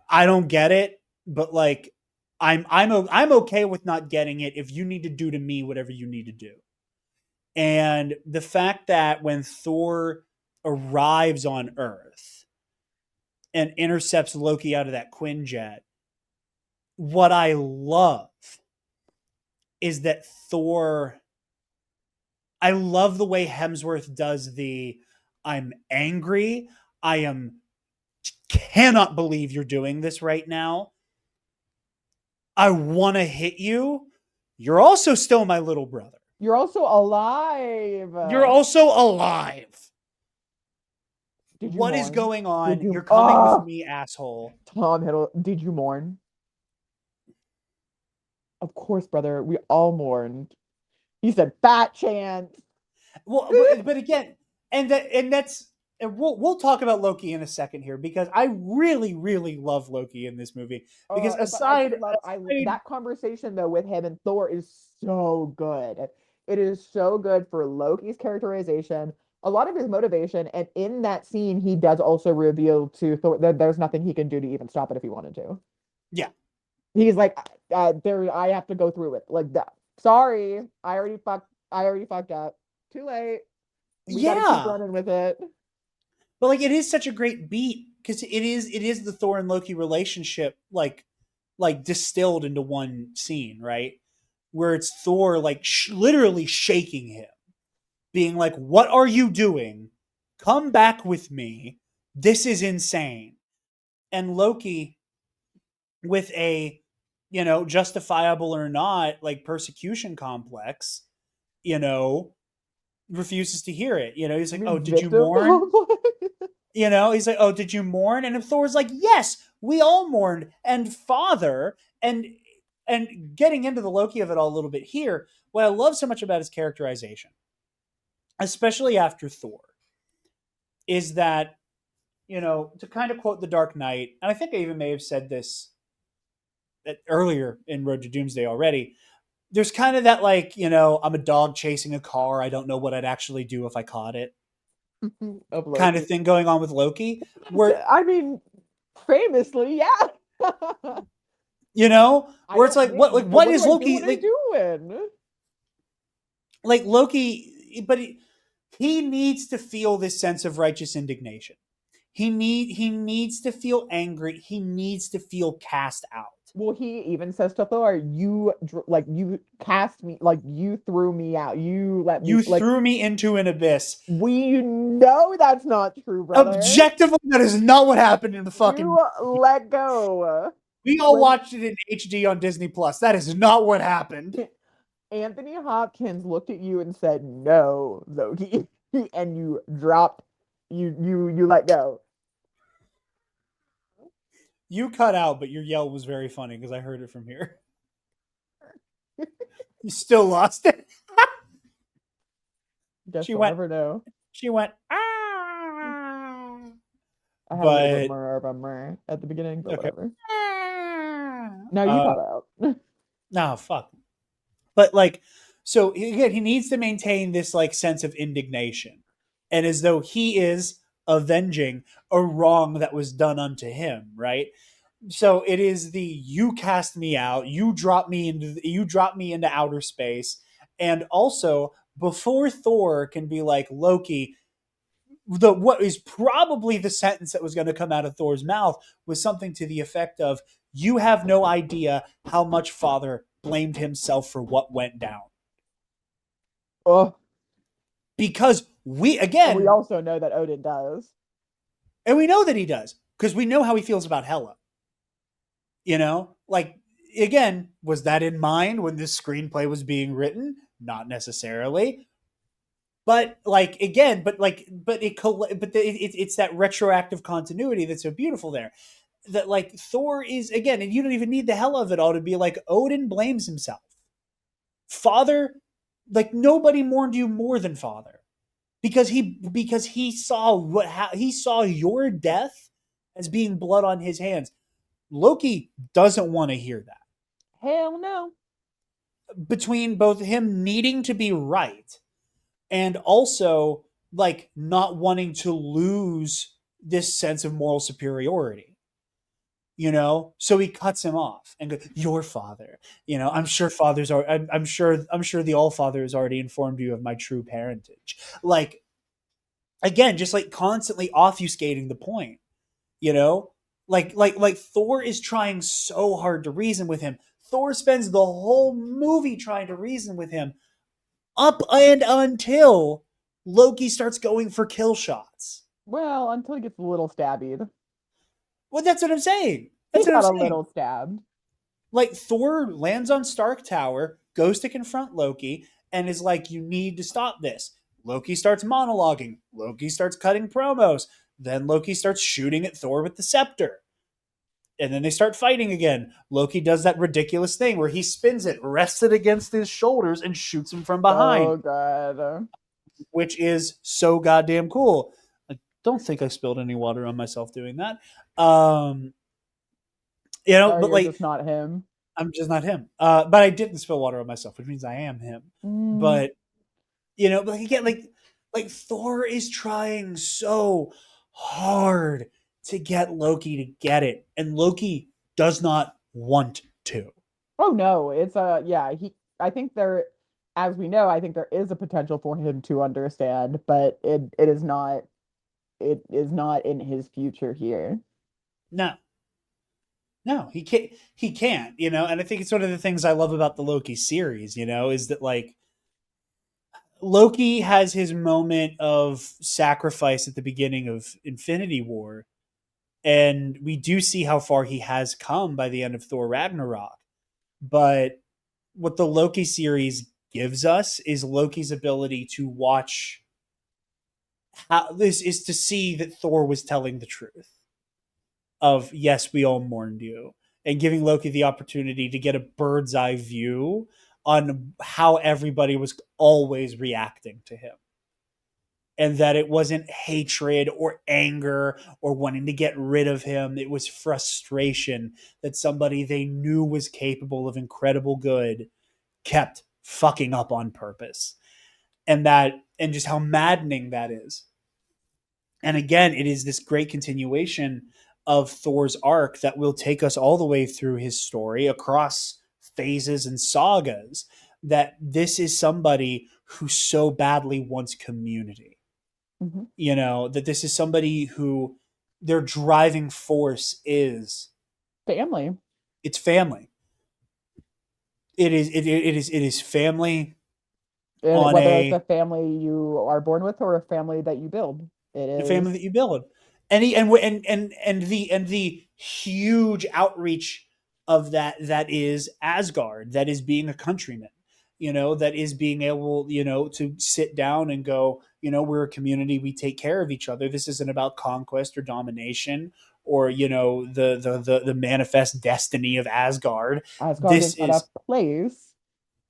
I don't get it, but like I'm okay with not getting it if you need to do to me whatever you need to do. And the fact that when Thor arrives on Earth and intercepts Loki out of that Quinjet, what I love is that Thor I love the way Hemsworth does the I'm angry, I am cannot believe you're doing this right now. I want to hit you. You're also still my little brother. You're also alive. You're also alive. Did you What is mourn? going Did on? You're you coming with me, asshole. Tom Hiddle, did you mourn? Of course, brother. We all mourned. He said, "Fat chance." Well, but again, and we'll talk about Loki in a second here because I really love Loki in this movie because But I aside do love aside that conversation though with him and Thor is so good. It is so good for Loki's characterization, a lot of his motivation, and in that scene, he does also reveal to Thor that there's nothing he can do to even stop it if he wanted to. yeah He's like, there, I have to go through it. Like that. Sorry, I already fucked up. Too late. We got to keep yeah, running with it. but like it is such a great beat because it is the Thor and Loki relationship like distilled into one scene, right? Where it's Thor like literally shaking him, being like, "What are you doing? Come back with me. This is insane." and Loki, with a, justifiable or not, like persecution complex, you know, refuses to hear it. He's You like, "Oh, mean did you victim mourn?" complex? He's like, "Oh, did you mourn?" And Thor's like, "Yes, we all mourned." And father, and getting into the Loki of it all a little bit here, what I love so much about his characterization, especially after Thor, is that, to kind of quote the Dark Knight, and I think I even may have said this earlier in Road to Doomsday already. There's kind of that, like, I'm a dog chasing a car. I don't know what I'd actually do if I caught it, Of kind of Loki. thing going on with Loki, where I mean, famously, yeah. I where it's don't, like, yeah, what what do is I do Loki when I'm like? doing? Like Loki, but he needs to feel this sense of righteous indignation. He needs to feel angry. He needs to feel cast out. Well, he even says to Thor, like you cast me, like you threw me out. You let me You like threw me into an abyss. we know that's not true, brother. Objectively, that is not what happened in the fucking. You let go. We all When watched it in HD on Disney Plus. That is not what happened. Anthony Hopkins looked at you and said, "No, Loki," and you dropped, you let go. You cut out, but your yell was very funny because I heard it from here. You still lost it. Guess She we'll went. never know. She went. Ah. I had a little bit But more of a meh at the beginning, but okay. whatever. Ah. No, you got out. No, fuck. But like, so again, he needs to maintain this like sense of indignation, and as though he is avenging a wrong that was done unto him, right? So it is the you cast me out, you drop me into outer space, and also before Thor can be like Loki, the what is probably the sentence that was going to come out of Thor's mouth was something to the effect of, "You have no idea how much Father blamed himself for what went down." Oh, Because we and we again, also know that Odin does. and we know that he does because we know how he feels about Hela. Like, again, was that in mind when this screenplay was being written? Not necessarily. But like again, it's that retroactive continuity that's so beautiful there. That like Thor is again, and you don't even need the hell of it all to be like Odin blames himself. Father, like nobody mourned you more than Father because he saw how he saw your death as being blood on his hands. Loki doesn't want to hear that. Hell no. Between both him needing to be right and also like not wanting to lose this sense of moral superiority, so he cuts him off and goes, "Your father, I'm sure fathers are, I'm sure the all father has already informed you of my true parentage." Like, again, just like constantly obfuscating the point, you know like Thor is trying so hard to reason with him. Thor spends the whole movie trying to reason with him up and until Loki starts going for kill shots. Well, until he gets a little stabbied. Well, that's what I'm saying. He That's what I'm got a saying. little stabbed. Like, Thor lands on Stark Tower, goes to confront Loki, and is like, "You need to stop this." Loki starts monologuing. Loki starts cutting promos. Then Loki starts shooting at Thor with the scepter. And then they start fighting again. Loki does that ridiculous thing where he spins it, rests it against his shoulders, and shoots him from behind, So good. which is so goddamn cool. I don't think I spilled any water on myself doing that. Um, Oh, but you're like, just not him. I'm just not him. But I didn't spill water on myself, which means I am him. Mm. But but like again, like Thor is trying so hard to get Loki to get it, and Loki does not want to. Oh no, it's yeah, I think there as we know, I think there is a potential for him to understand, but it is not in his future here. No, no, he can't. He can't. And I think it's one of the things I love about the Loki series. Is that like Loki has his moment of sacrifice at the beginning of Infinity War, And we do see how far he has come by the end of Thor Ragnarok. But what the Loki series gives us is Loki's ability to watch how this is, to see that Thor was telling the truth of, yes, we all mourned you, and giving Loki the opportunity to get a bird's eye view on how everybody was always reacting to him, and that it wasn't hatred or anger or wanting to get rid of him. It was frustration that somebody they knew was capable of incredible good kept fucking up on purpose. And just how maddening that is. And again, it is this great continuation of Thor's arc that will take us all the way through his story across phases and sagas. That this is somebody who so badly wants community. Hmm. That this is somebody who their driving force is Family. it's family. It is family And on whether it's a a family you are born with or a family that you build, it the family is. that you build. And the huge outreach of that is Asgard, that is being a countryman, that is being able, to sit down and go, we're a community, we take care of each other. This isn't about conquest or domination, or the manifest destiny of Asgard. Asgard This is not a is place,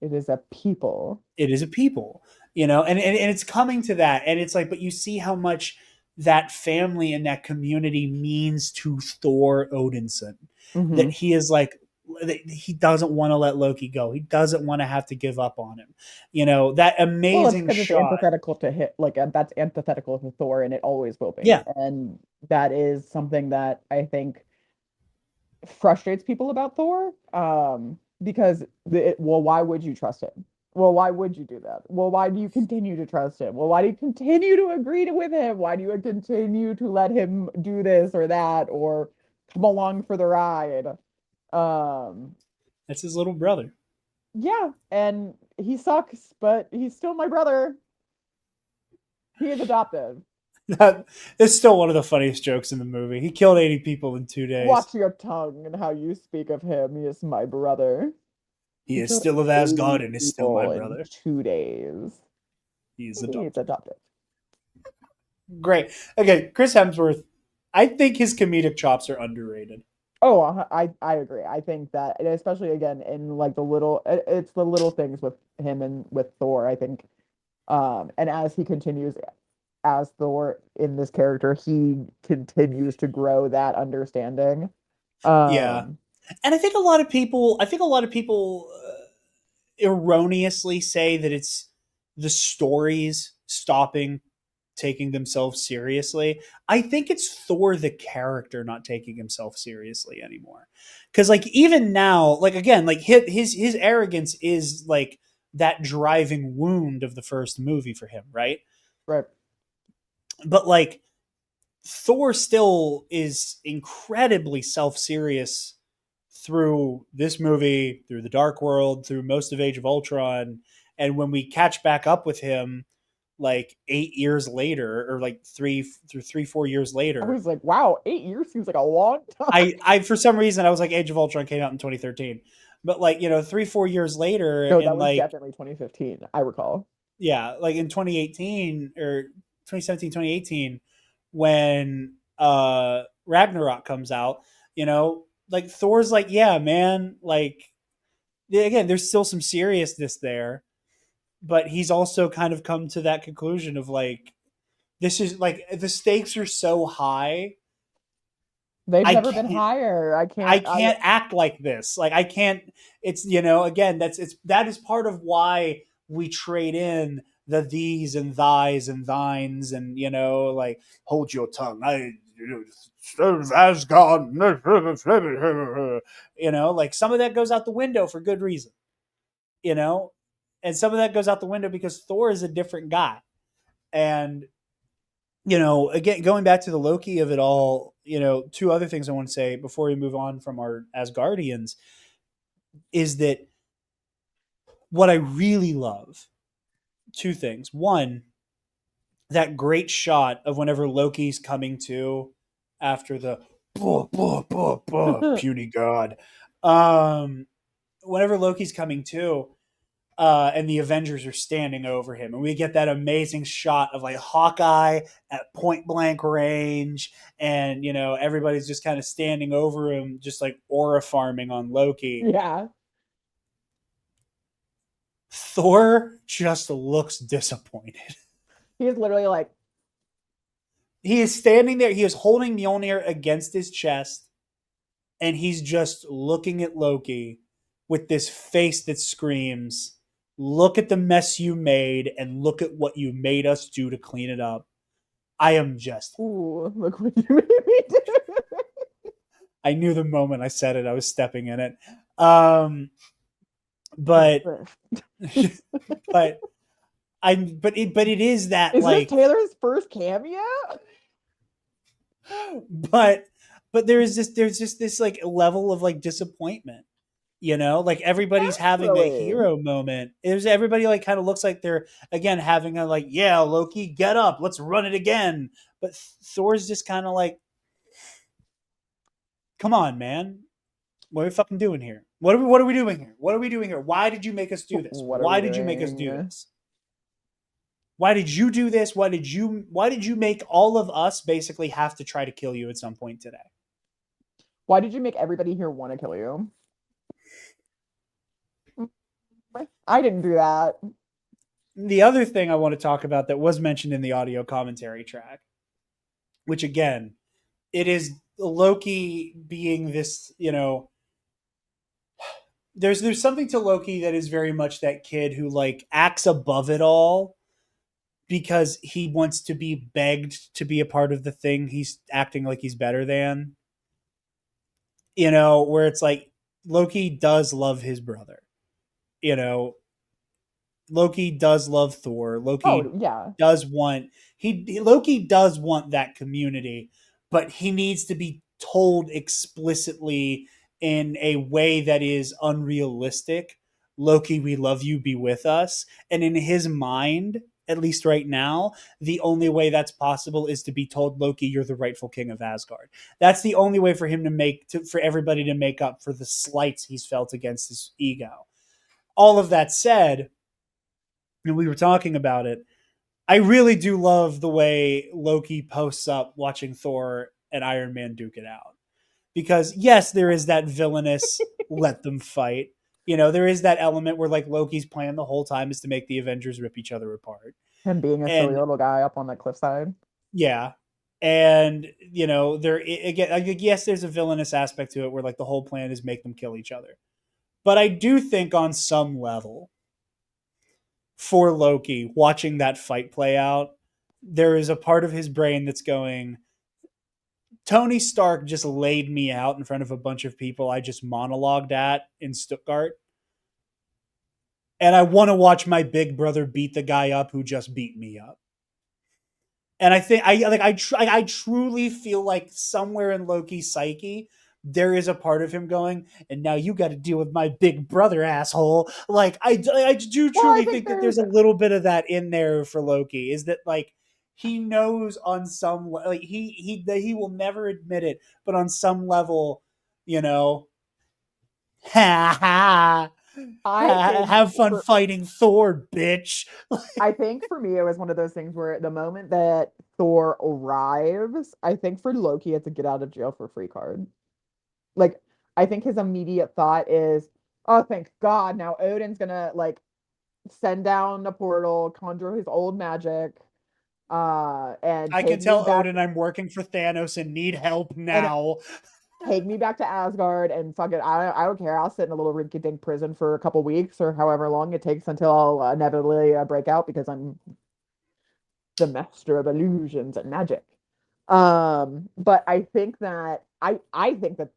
it is a people. it is a people, and it's coming to that, and it's like, but you see how much that family and that community means to Thor Odinson, that Hmm. he is like, that he doesn't want to let Loki go, he doesn't want to have to give up on him, that Well, it's amazing because it's shot. antithetical to hit, like that's antithetical to Thor, and it always will be. Yeah, And that is something that I think frustrates people about Thor. Because well, why would you trust him? Well, why would you do that? Well, why do you continue to trust him? Well, why do you continue to agree with him? Why do you continue to let him do this or that or come along for the ride? Um, that's his little brother. yeah, and he sucks, but he's still my brother. He is adopted. That is still one of the funniest jokes in the movie. He killed 80 people in 2 days. Watch your tongue and how you speak of him. He is my brother. He He is killed still of 80 Asgard and is still my people in brother. 2 days. He is He's adopted. adopted. Great. Okay, Chris Hemsworth, I think his comedic chops are underrated. Oh, I agree. I think that, and especially again in like it's the little things with him and with Thor. I think, and as he continues as Thor in this character, he continues to grow that understanding. Yeah. Um, And I think a lot of people erroneously say that it's the stories stopping taking themselves seriously. I think it's Thor the character not taking himself seriously anymore. Cuz like even now, like again, like his arrogance is like that driving wound of the first movie for him, right? right. But like Thor still is incredibly self-serious through this movie, through the Dark World, through most of Age of Ultron, and when we catch back up with him like 8 years later, or like 3 4 years I later, was like, wow, 8 years seems like a long time. I for some reason I was like Age of Ultron came out in 2013, but like 3 4 years later, No, that and was like definitely 2015. I recall. yeah, like in 2018 or 2017, 2018, when Ragnarok comes out, like Thor's like, yeah, man, like yeah, again, there's still some seriousness there, but he's also kind of come to that conclusion of like, this is like the stakes are so high. They've I never been can't higher. I I can't. I can't act like this. Like I can't. It's again, that is part of why we trade in the these and thys and thines, and like, hold your tongue. I serve Asgard. Like some of that goes out the window for good reason. You know, and some of that goes out the window because Thor is a different guy. And again, going back to the Loki of it all, two other things I want to say before we move on from our Asgardians is that what I really love, two things. One, that great shot of whenever Loki's coming to after the puny god. Whenever Loki's coming to, and the Avengers are standing over him, and we get that amazing shot of like Hawkeye at point blank range, and everybody's just kind of standing over him, just like aura farming on Loki. Yeah. Thor just looks disappointed. He's literally like, He is standing there. He is holding Mjolnir against his chest, and he's just looking at Loki with this face that screams, "Look at the mess you made, and look at what you made us do to clean it up." I am just. ooh, look what you made me do. I knew the moment I said it, I was stepping in it. Um, but but it is that Is this like, Taylor's first cameo? but there's just this like level of like disappointment. Like everybody's having a Naturally. hero moment. There's everybody like kind of looks like they're again having a like, yeah, Loki, get up, let's run it again. But Thor's just kind of like, come on, man, what are we fucking doing here? What are we doing here? What are we doing here? Why did you make us do this? What are we Why did you make us do doing? this? Why did you do this? Why did you make all of us basically have to try to kill you at some point today? Why did you make everybody here want to kill you? I didn't do that. The other thing I want to talk about that was mentioned in the audio commentary track, which again, it is Loki being this, there's something to Loki that is very much that kid who like acts above it all because he wants to be begged to be a part of the thing he's acting like he's better than. Where it's like Loki does love his brother. You know, Loki does love Thor. Oh, yeah. Loki does want that community, but he needs to be told explicitly in a way that is unrealistic. Loki, we love you, be with us. And in his mind, at least right now, the only way that's possible is to be told, Loki, you're the rightful king of Asgard. That's the only way for him for everybody to make up for the slights he's felt against his ego. All of that said, and we were talking about it, I really do love the way Loki posts up watching Thor and Iron Man duke it out. Because yes, there is that villainous let them fight. There is that element where like Loki's plan the whole time is to make the Avengers rip each other apart. Him being a silly And little guy up on the cliffside. yeah. And there again, like, yes, there's a villainous aspect to it where like the whole plan is make them kill each other. But I do think on some level, for Loki, watching that fight play out, there is a part of his brain that's going, Tony Stark just laid me out in front of a bunch of people I just monologued at in Stuttgart. And I want to watch my big brother beat the guy up who just beat me up. And I think I truly feel like somewhere in Loki's psyche there is a part of him going, and now you got to deal with my big brother, asshole. Like I do Well, I truly think think that there's there's a little bit of that in there for Loki. Is that like he knows on some like he will never admit it, but on some level, you know, ha ha. I think Have fun for fighting Thor, bitch. I think for me it was one of those things where the moment that Thor arrives, I think for Loki it's a get out of jail for free card. Like I think his immediate thought is, "Oh, thank God, now Odin's gonna like send down a portal, conjure his old magic, and I can take me tell back Odin I'm working for Thanos and need help and now. take me back to Asgard and fuck it. I don't care. I'll sit in a little rinky-dink prison for a couple weeks or however long it takes until I'll inevitably break out because I'm the master of illusions and magic." But I think that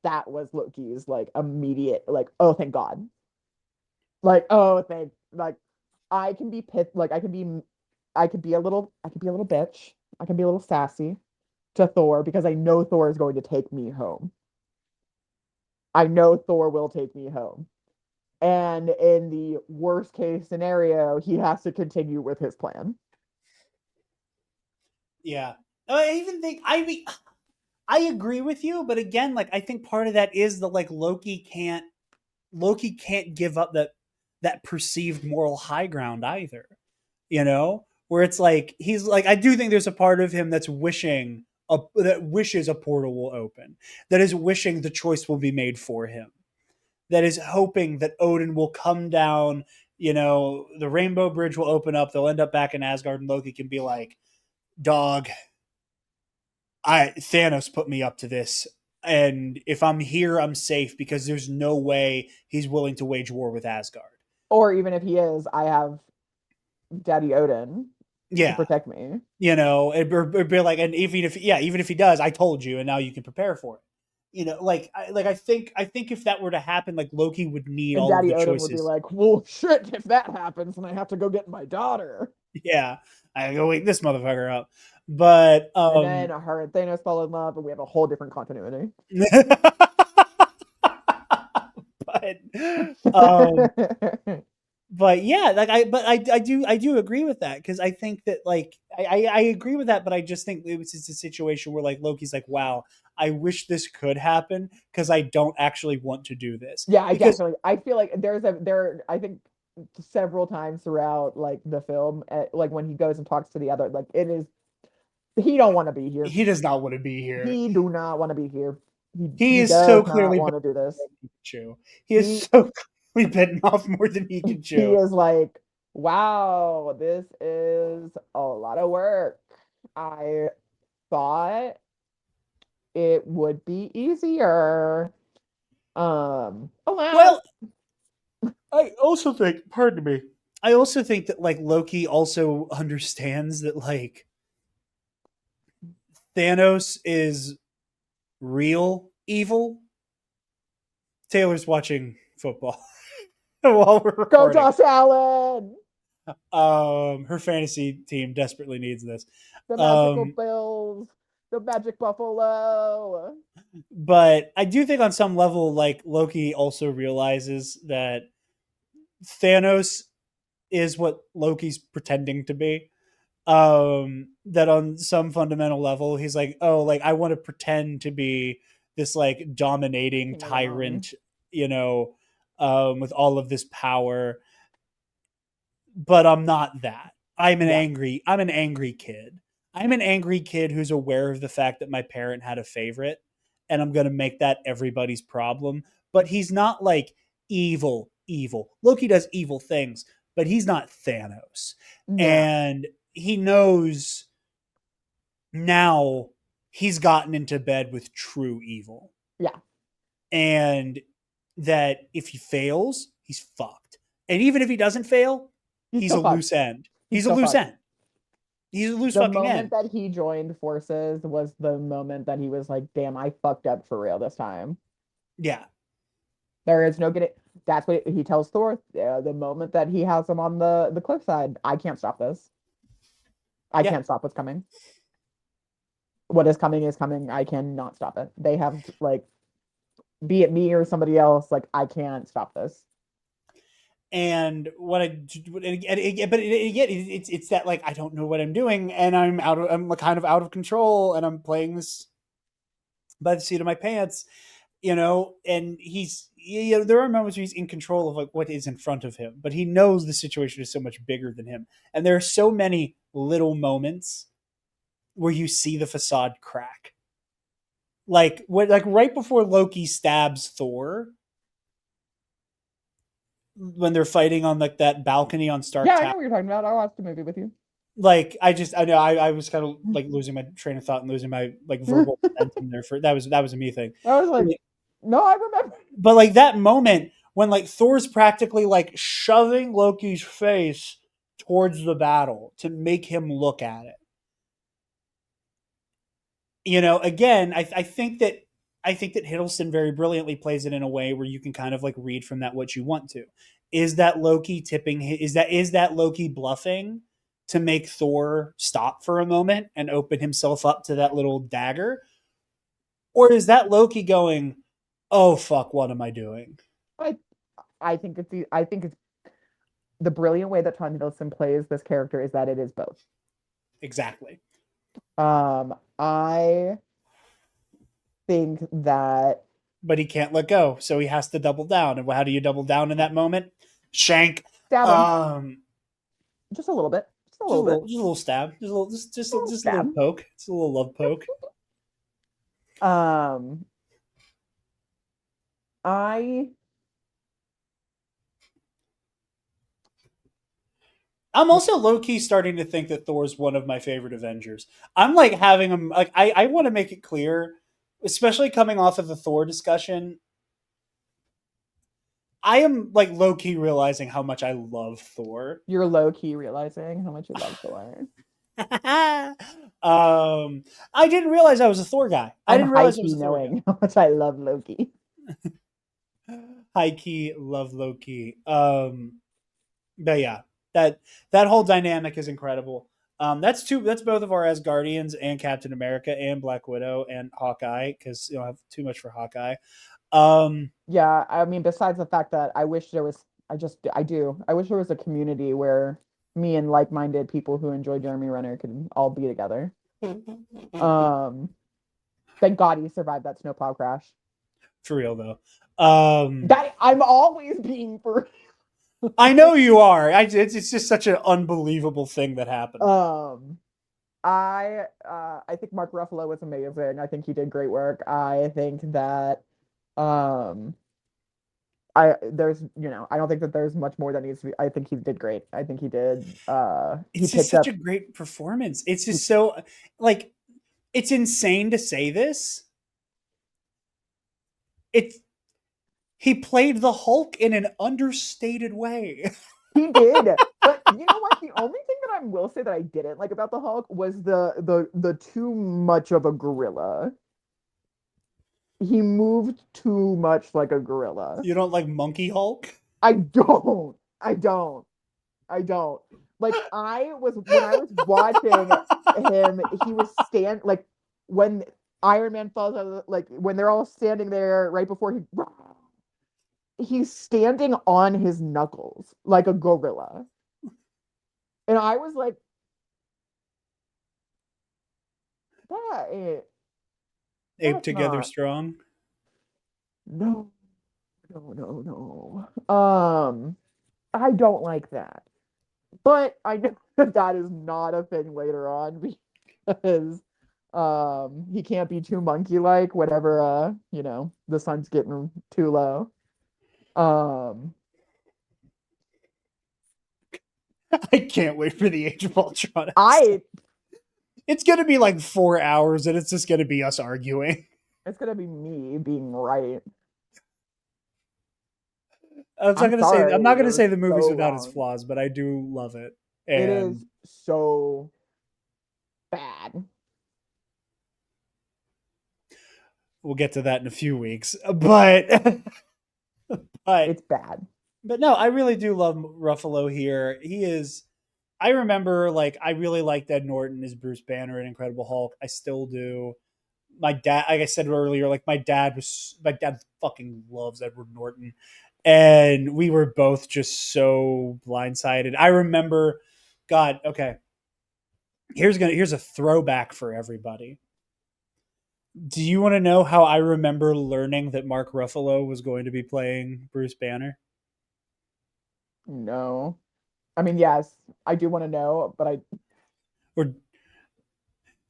that was Loki's like immediate like, oh thank God, like oh thank like I can be pissed, like I could be a little bitch, I can be a little sassy to Thor because I know Thor is going to take me home. I know Thor will take me home. And in the worst case scenario, he has to continue with his plan. Yeah. I even think I mean I agree with you, but again, like I think part of that is that like Loki can't give up that perceived moral high ground either. You know, where it's like he's like I do think there's a part of him that's that wishes a portal will open, that is wishing the choice will be made for him, that is hoping that Odin will come down. You know, the Rainbow Bridge will open up. They'll end up back in Asgard, and Loki can be like, "Dog, I Thanos put me up to this, and if I'm here, I'm safe because there's no way he's willing to wage war with Asgard." Or even if he is, I have Daddy Odin to Yeah, protect me. you know, it'd be like, and even if he does, I told you, and now you can prepare for it. You know, I think if that were to happen, like Loki would need And all of Daddy the Odin would be choices. like, well, shit, if that happens, then I have to go get my daughter. Yeah, I go wake this motherfucker up, but And then her and Thanos fall in love, and we have a whole different continuity. but um but yeah, like I do agree with that because I think that like I agree with that, but I just think it was just a situation where like Loki's like, wow, I wish this could happen because I don't actually want to do this Yeah, I because definitely. I feel like I think several times throughout like the film, like when he goes and talks to the other, like it is he don't want to be here. he does not want to be here. He do not want to be here. He He is so does not clearly want bitten to do off this. more than he can chew. He is He so clearly bitten off more than he can he chew. is like, wow, this is a lot of work. I thought it would be easier. Alas, Well, I also think, pardon me, I also think that like Loki also understands that like Thanos is real evil. Taylor's watching football while we're go recording. Josh Allen, Her fantasy team desperately needs this. the magical Um, Bills, the magic Buffalo. but I do think on some level, like Loki also realizes that Thanos is what Loki's pretending to be. That on some fundamental level, he's like, oh, like I want to pretend to be this like dominating King of the Mountain. tyrant, you know, with all of this power, but I'm not that. Yeah, I'm an angry kid. I'm an angry kid who's aware of the fact that my parent had a favorite and I'm going to make that everybody's problem, but he's not like evil. Loki does evil things, but he's not Thanos. no, And he knows now he's gotten into bed with true evil. yeah, And that if he fails, he's fucked. And even if he doesn't fail, he's he's still a fucked. loose end. He's He's a still loose fucked. end. He's a loose The fucking moment end. that he joined forces was the moment that he was like, damn, I fucked up for real this time. Yeah. There is no getting. That's what he tells Thor. The moment that he has him on the cliffside, I can't stop this. I Yeah. can't stop what's coming. What is coming is coming. I cannot stop it. They have like, be it me or somebody else, like I can't stop this. And what I, but again, it's that like I don't know what I'm doing, and I'm kind of out of control, and I'm playing this by the seat of my pants, you know. And you know, there are moments where he's in control of like what is in front of him, but he knows the situation is so much bigger than him, and there are so many little moments where you see the facade crack. Like right before Loki stabs Thor when they're fighting on like that balcony on Stark Yeah, I Tower. know what you're talking about. I watched the movie with you. Like I know I was kind of like losing my train of thought and losing my like verbal momentum there for that was a me thing. I was like, no, I remember. But like that moment when like Thor's practically like shoving Loki's face towards the battle to make him look at it. You know, again, I think that Hiddleston very brilliantly plays it in a way where you can kind of like read from that what you want to. Is that Loki tipping? Is that Loki bluffing to make Thor stop for a moment and open himself up to that little dagger, or is that Loki going, "Oh fuck, what am I doing?" I I think it's the brilliant way that Tom Hiddleston plays this character is that it is both. Exactly. I think that but he can't let go, so he has to double down. And how do you double down in that moment? Shank. stab him Um, just a little bit, just a little bit, just a little stab, a little just a little stab. poke, just a little love poke. Um, I I'm also low key starting to think that Thor's one of my favorite Avengers. I'm like having him like I want to make it clear, especially coming off of the Thor discussion. I am like low key realizing how much I love Thor. you're low key realizing how much you love Thor. I didn't realize I was a Thor guy. I I'm didn't high realize I was key a Thor guy. knowing how much I love Loki. High key, love low key. But yeah, that that whole dynamic is incredible. That's two. That's both of our Asgardians and Captain America and Black Widow and Hawkeye because you don't have too much for Hawkeye. Um, Yeah, I mean, besides the fact that I wish there was, I do. I wish there was a community where me and like-minded people who enjoy Jeremy Renner could all be together. Um, thank God he survived that snowplow crash. for real though. That I'm always being for. I know you are. It's just such an unbelievable thing that happened. Um, I think Mark Ruffalo was amazing. I think he did great work. I think that um I don't think that there's much more that needs to be. I think he did great. I think he did he It's just picked such up a great performance. It's just so like it's insane to say this. It's he played the Hulk in an understated way. he did. But you know what? The only thing that I will say that I didn't like about the Hulk was the too much of a gorilla. He moved too much like a gorilla. You don't like Monkey Hulk? I don't. I don't. I don't. Like I was when I was watching him, he was like when Iron Man falls out of like when they're all standing there right before he's standing on his knuckles like a gorilla. And I was like, that ain't, Ape that's together not strong. no, no. I don't like that. But I know that that is not a thing later on because he can't be too monkey like whenever the sun's getting too low. Um I can't wait for the Age of Ultron episode. I It's gonna be like 4 hours, and it's just gonna be us arguing. it's gonna be me being right. I'm I'm sorry, not gonna you're say the movie's so without its wrong. flaws, but I do love it, It and is so bad. we'll get to that in a few weeks. But but It's bad. but no, I really do love Ruffalo here. He is. I remember like I really liked Ed Norton as Bruce Banner in Incredible Hulk. I still do. My dad, like I said earlier, like my dad fucking loves Edward Norton, and we were both just so blindsided. I remember, God, okay, here's a throwback for everybody. Do you want to know how I remember learning that Mark Ruffalo was going to be playing Bruce Banner? No. I mean, yes, I do want to know, but I Or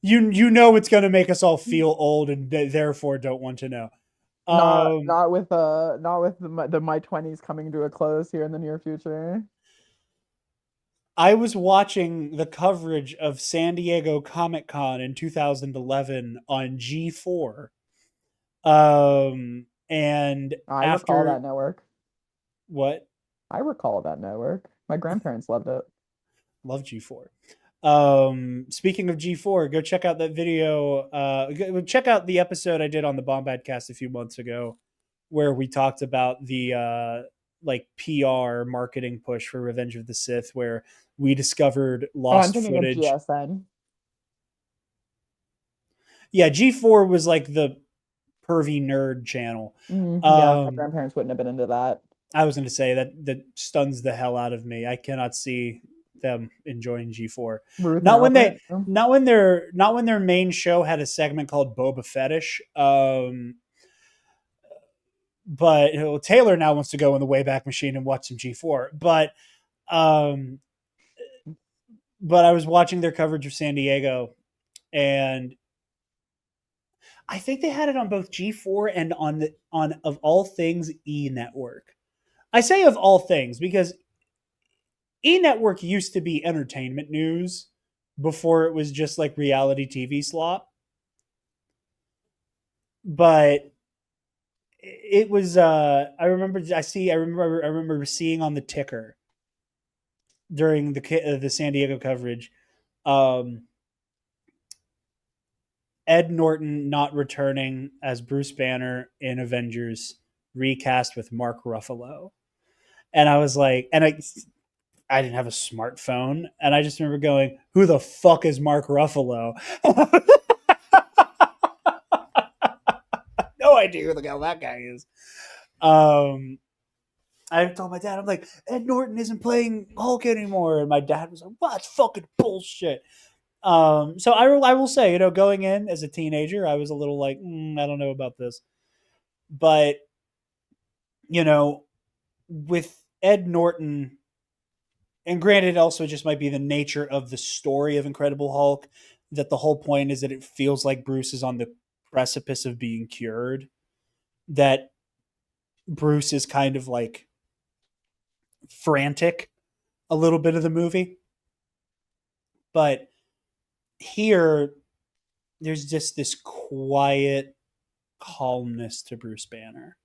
you know it's going to make us all feel old and therefore don't want to know. Um, not with the my 20s coming to a close here in the near future. I was watching the coverage of San Diego Comic Con in 2011 on G4. And I recall that after network. what? I recall that network. My grandparents loved it. Love G4. Speaking of G4, go check out that video. Check out the episode I did on the Bombad Cast a few months ago, where we talked about the like PR marketing push for Revenge of the Sith, where we discovered Oh, I'm lost thinking of footage. GSN. Yeah, G4 was like the pervy nerd channel. Yeah, my Um, grandparents wouldn't have been into that. I was going to say that stuns the hell out of me. I cannot see them enjoying G4. Ruth Not when they Mallet. not when their main show had a segment called Boba Fetish. But Taylor now wants to go in the Wayback Machine and watch some G4. Um, but I was watching their coverage of San Diego, and I think they had it on both G4 and on of all things E Network. I say of all things because E Network used to be entertainment news before it was just like reality TV slop. But it was I remember seeing on the ticker during the San Diego coverage, um Ed Norton not returning as Bruce Banner in Avengers, recast with Mark Ruffalo. And I was like, and I didn't have a smartphone, and I just remember going, "Who the fuck is Mark Ruffalo?" No idea who the hell that guy is. Um, I told my dad, I'm like, Ed Norton isn't playing Hulk anymore, and my dad was like, "What? That's fucking bullshit." So I will say, going in as a teenager, I was a little like, I don't know about this, but you know, with Ed Norton, and granted, it also just might be the nature of the story of Incredible Hulk, that the whole point is that it feels like Bruce is on the precipice of being cured, that Bruce is kind of like frantic a little bit of the movie. But here, there's just this quiet calmness to Bruce Banner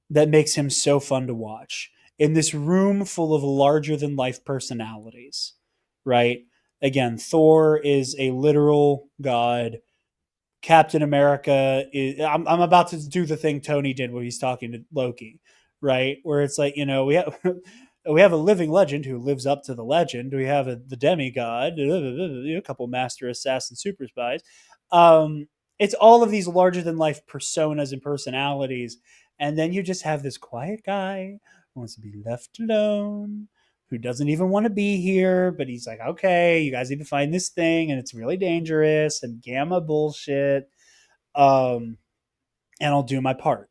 that makes him so fun to watch in this room full of larger than life personalities, right? Again, Thor is a literal god. Captain America is. I'm about to do the thing Tony did when he's talking to Loki, right? Where it's like, we have we have a living legend who lives up to the legend. We have the demigod, a couple master assassin super spies. Um, it's all of these larger than life personas and personalities, and then you just have this quiet guy who wants to be left alone, who doesn't even want to be here, but he's like, okay, you guys need to find this thing, and it's really dangerous and gamma bullshit. Um, and I'll do my part.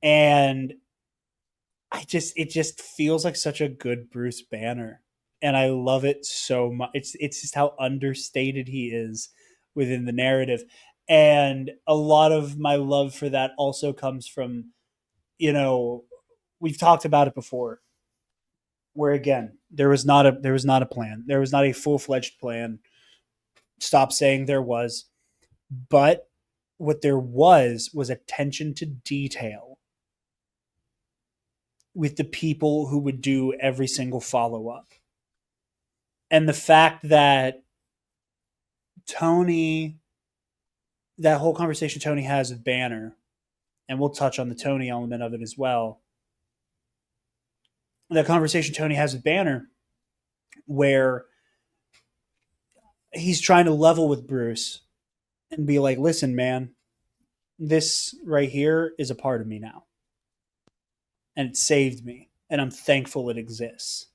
And it just feels like such a good Bruce Banner, and I love it so much. It's just how understated he is within the narrative, and a lot of my love for that also comes from, you know we've talked about it before, where again there was not a plan, there was not a full fledged plan. Stop saying there was, but what there was attention to detail with the people who would do every single follow up. And the fact that Tony, that whole conversation Tony has with Banner, and we'll touch on the Tony element of it as well. That conversation Tony has with Banner, where he's trying to level with Bruce and be like, listen, man, this right here is a part of me now. And it saved me. And I'm thankful it exists,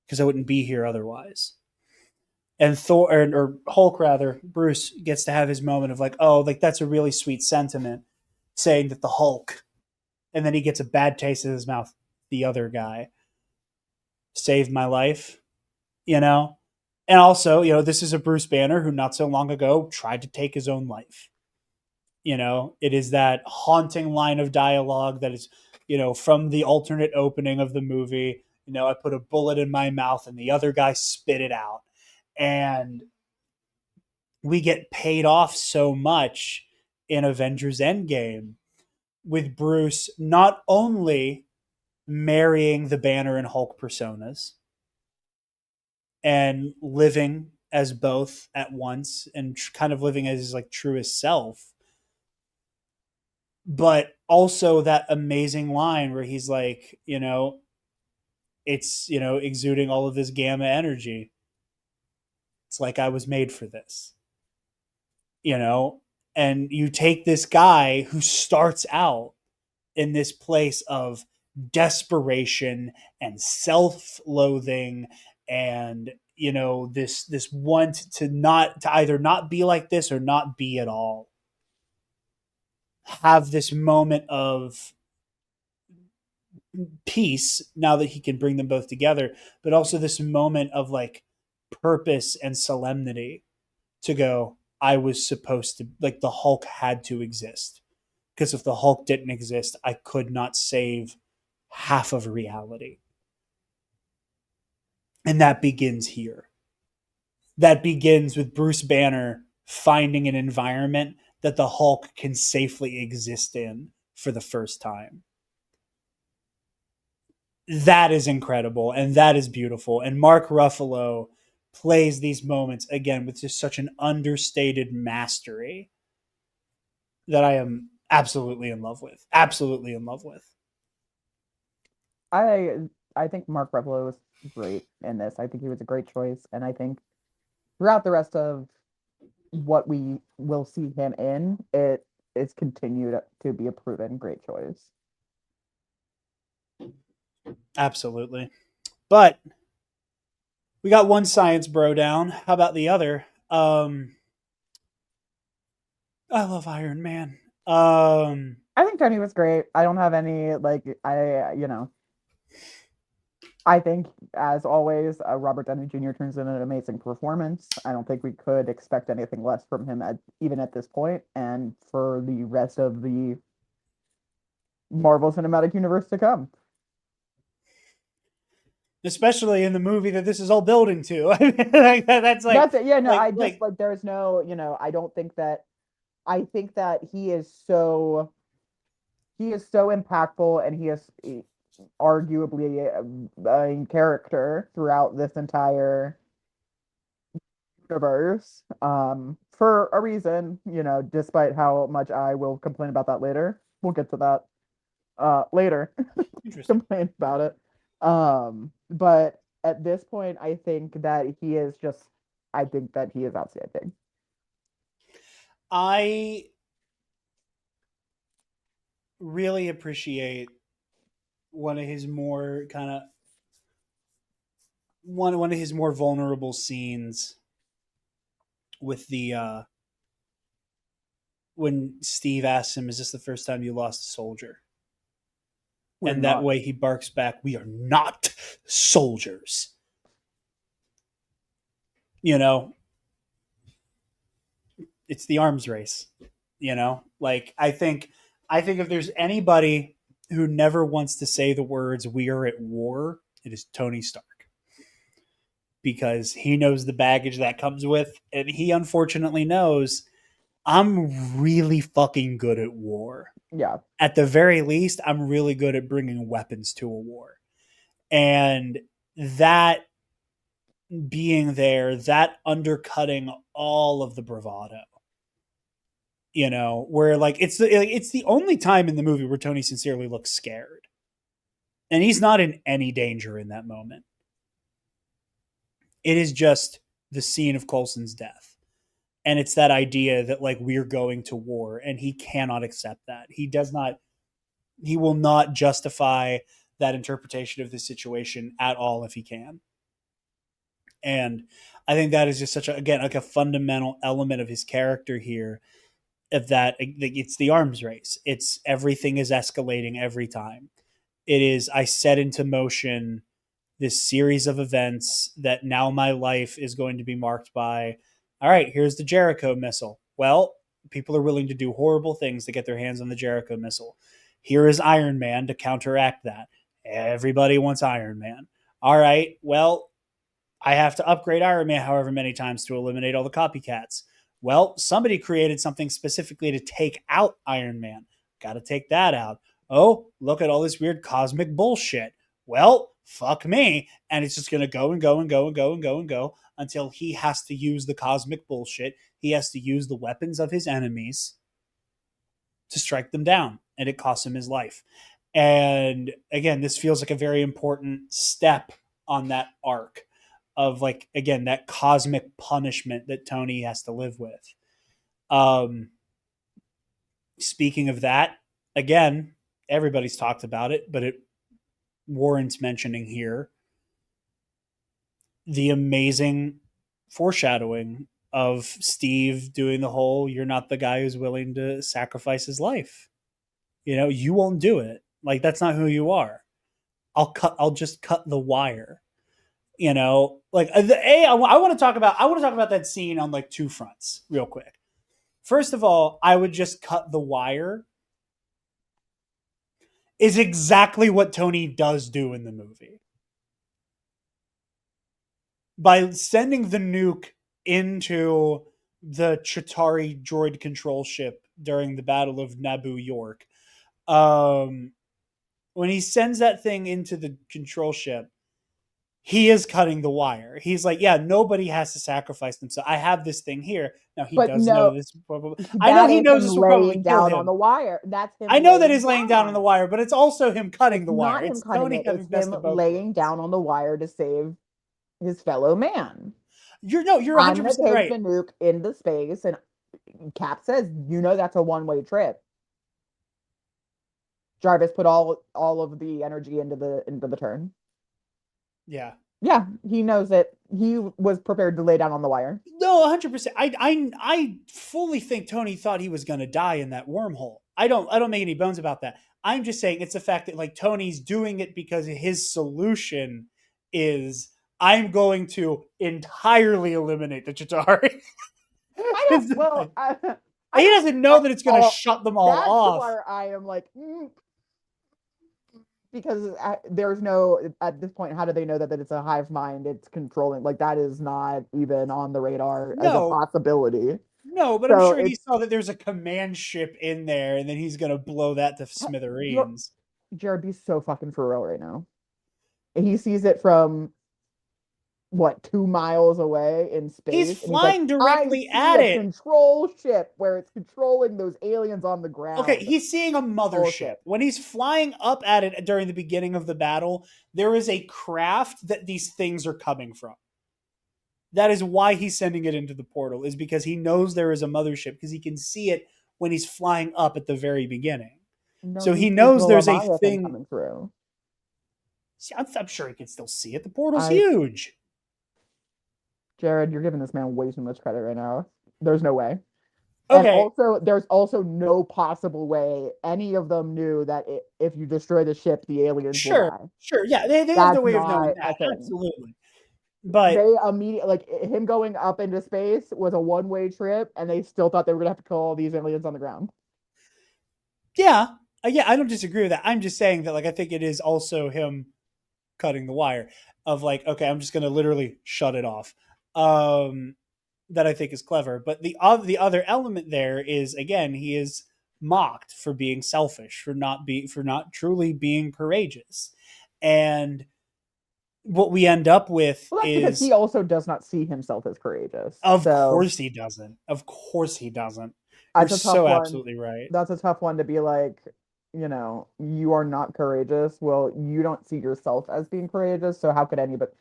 because I wouldn't be here otherwise. And Thor, or Hulk rather, Bruce gets to have his moment of like, oh, like that's a really sweet sentiment, saying that the Hulk, and then he gets a bad taste in his mouth. The other guy saved my life, you know. And also, this is a Bruce Banner who not so long ago tried to take his own life. It is that haunting line of dialogue that is, from the alternate opening of the movie. I put a bullet in my mouth and the other guy spit it out. And we get paid off so much in Avengers Endgame with Bruce not only marrying the Banner and Hulk personas and living as both at once and kind of living as his like truest self, but also that amazing line where he's like, it's, exuding all of this gamma energy. It's like I was made for this, you know? And you take this guy who starts out in this place of desperation and self-loathing, and this want to either not be like this or not be at all, have this moment of peace now that he can bring them both together, but also this moment of like purpose and solemnity to go, I was supposed to, like, the Hulk had to exist. Because if the Hulk didn't exist, I could not save half of reality. And that begins here. That begins with Bruce Banner finding an environment that the Hulk can safely exist in for the first time. That is incredible and that is beautiful. And Mark Ruffalo plays these moments again with just such an understated mastery that I am absolutely in love with. Absolutely in love with. I I think Mark Ruffalo was great in this. I think he was a great choice, and I think throughout the rest of what we will see him in, it is continued to be a proven great choice. Absolutely. But we got one science bro down. How about the other? I love Iron Man. I think Tony was great. I don't have any I think, as always, Robert Downey Jr. turns in an amazing performance. I don't think we could expect anything less from him even at this point, and for the rest of the Marvel Cinematic Universe to come. especially in the movie that this is all building to. Like, that's like That's it. Yeah, no, like I just like like there's no, I don't think that I think that he is so impactful, and he is arguably a character throughout this entire universe, for a reason, despite how much I will complain about that later. We'll get to that later. interesting. Complain about it. But at this point, I think that he is outstanding. I really appreciate one of his more kind of one of his more vulnerable scenes with the when Steve asks him, "Is this the first time you lost a soldier?" We're And that not. way he barks back, "We are not soldiers." You know, it's the arms race. Like I think if there's anybody who never wants to say the words "We are at war," it is Tony Stark, because he knows the baggage that comes with, and he unfortunately knows I'm really fucking good at war. Yeah, At the very least, I'm really good at bringing weapons to a war. And that being there, that undercutting all of the bravado, where like it's the only time in the movie where Tony sincerely looks scared. And he's not in any danger in that moment. It is just the scene of Coulson's death. And it's that idea that like we're going to war, and he cannot accept that. He will not justify that interpretation of the situation at all if he can. And I think that is just such a, again, like a fundamental element of his character here, of that it's the arms race. It's everything is escalating every time. It is, I set into motion this series of events that now my life is going to be marked by. All right, here's the Jericho missile. Well, people are willing to do horrible things to get their hands on the Jericho missile. Here is Iron Man to counteract that. Everybody wants Iron Man. All right, well, I have to upgrade Iron Man however many times to eliminate all the copycats. Well, somebody created something specifically to take out Iron Man. Got to take that out. Oh, look at all this weird cosmic bullshit. Well, fuck me. And it's just going to go and go and go and go and go and go until he has to use the cosmic bullshit. He has to use the weapons of his enemies to strike them down. And it costs him his life. And again, this feels like a very important step on that arc of, like, again, that cosmic punishment that Tony has to live with. Um, Speaking of that, again, everybody's talked about it, but it warrants mentioning here the amazing foreshadowing of Steve doing the whole "you're not the guy who's willing to sacrifice his life. You won't do it. Like that's not who you are. I'll just cut the wire." Like I want to talk about that scene on like two fronts real quick. First of all, I would just cut the wire is exactly what Tony does do in the movie. By sending the nuke into the Chitauri droid control ship during the Battle of Naboo York, um, when he sends that thing into the control ship, he is cutting the wire. He's like, yeah, nobody has to sacrifice themselves. I have this thing here. Now he But does know no, this. I know that he is knows him this will probably laying kill down on him. the wire. That's him I know that laying he's laying down on the down. wire, but it's also him cutting It's the wire. not him It's cutting Tony it, having it's best him of both laying worlds. down on the wire to save his fellow man. You're I'm 100 gonna percent take the right. nuke into space, and Cap says, that's a one-way trip. Jarvis put all of the energy into the turn. Yeah. Yeah, he knows it. He was prepared to lay down on the wire. No, 100%. I fully think Tony thought he was going to die in that wormhole. I don't make any bones about that. I'm just saying it's the fact that like Tony's doing it because his solution is I'm going to entirely eliminate the Chitauri. I don't. Well, I He don't. doesn't know that it's going to All shut them all that's off. where I am like, because there's no at this point. How do they know that it's a hive mind? It's controlling. Like that is not even on the radar as a No, possibility. no, but I'm So sure he it's saw that there's a command ship in there, and then he's going to blow that to smithereens. Jared be so fucking for real right now. He sees it from what 2 miles away in He's space, and he's like, flying I directly see at a it. control ship where it's controlling those aliens on the Okay, ground. he's seeing a mothership. Bullshit. When he's flying up at it during the beginning of the battle, there is a craft that these things are coming from. That is why he's sending it into the portal, is because he knows there is a mothership, because he can see it when he's flying up at the very beginning. No, So he he sees the knows there's a Leviathan thing. coming through. I'm sure he can still see it. The portal's I huge. Jared, you're giving this man way too much credit right now. There's no way. And Okay, also, there's also no possible way any of them knew that if you destroy the ship, the aliens will sure, die. sure. Yeah, they have no That's way of knowing not a that. thing. Absolutely. But They immediately, like him going up into space was a one-way trip, and they still thought they were gonna have to kill all these aliens on the ground. yeah, yeah, I don't disagree with that. I'm just saying that, like, I think it is also him cutting the wire of like, okay, I'm just going to literally shut it off. That I think is clever. But the other element there is, again, he is mocked for being selfish, for not truly being courageous, and what we end up with Well, that's because he is, also does not see himself as courageous. of So course he doesn't. Of course he doesn't. You're that's a tough so one. absolutely right. That's a tough one to be like, you are not courageous. Well, you don't see yourself as being courageous, so how could anybody?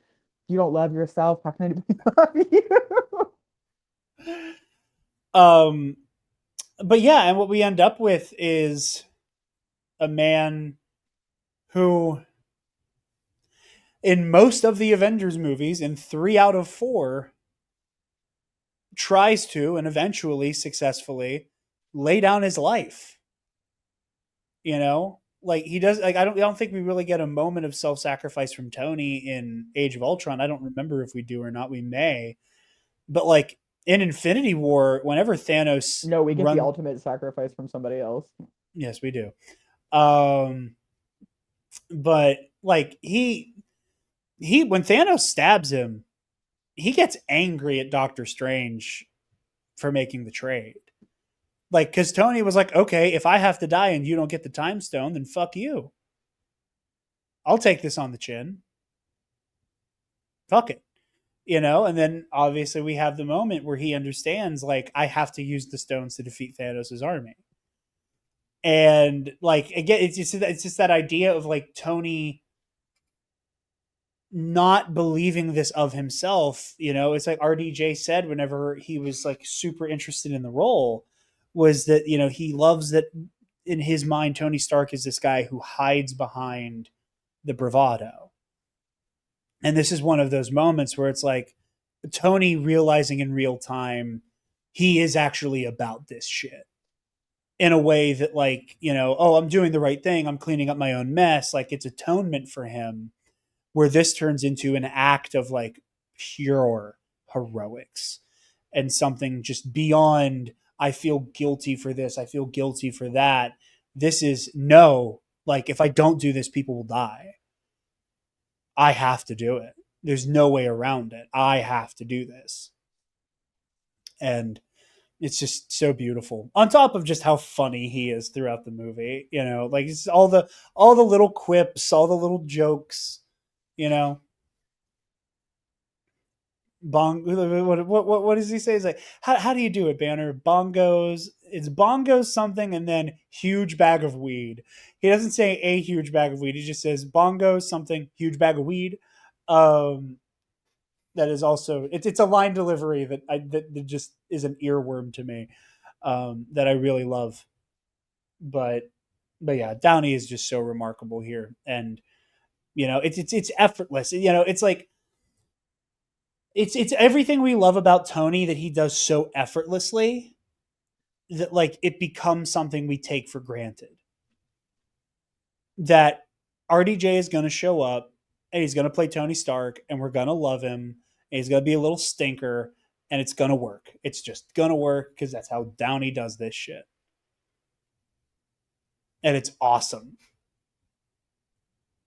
You don't love yourself. How can anybody love you? Um, but yeah, and what we end up with is a man who, in most of the Avengers movies, in 3 out of 4, tries to and eventually successfully lay down his life. Like he does. Like I don't think we really get a moment of self-sacrifice from Tony in Age of Ultron. I don't remember if we do or not. We may, but like in Infinity War, whenever Thanos No, we get the run, ultimate sacrifice from somebody else. yes, we do. Um, but like he when Thanos stabs him, he gets angry at Doctor Strange for making the trade. Like, because Tony was like, okay, if I have to die and you don't get the time stone, then fuck you. I'll take this on the chin. Fuck it. And then obviously we have the moment where he understands, like, I have to use the stones to defeat Thanos' army. And like again, it's just that idea of like Tony not believing this of himself. It's like RDJ said whenever he was like super interested in the role, was that he loves that in his mind Tony Stark is this guy who hides behind the bravado. And this is one of those moments where it's like Tony realizing in real time he is actually about this shit in a way that, like, oh, I'm doing the right thing, I'm cleaning up my own mess, like it's atonement for him, where this turns into an act of like pure heroics and something just beyond I feel guilty for this, I feel guilty for that. This is no, like if I don't do this people will die. I have to do it. There's no way around it. I have to do this. And it's just so beautiful. On top of just how funny he is throughout the movie, like it's all the little quips, all the little jokes, you know. What does he say? He's like, how do you do it, Banner? Bongos. It's bongos something and then huge bag of weed. He doesn't say a huge bag of weed. He just says bongos something huge bag of weed. Um, that is also it's a line delivery that just is an earworm to me, that I really love. But yeah, Downey is just so remarkable here, and it's effortless. It's like it's everything we love about Tony that he does so effortlessly that like it becomes something we take for granted. That RDJ is going to show up and he's going to play Tony Stark and we're going to love him and he's going to be a little stinker and it's going to work. It's just going to work because that's how Downey does this shit. And it's awesome.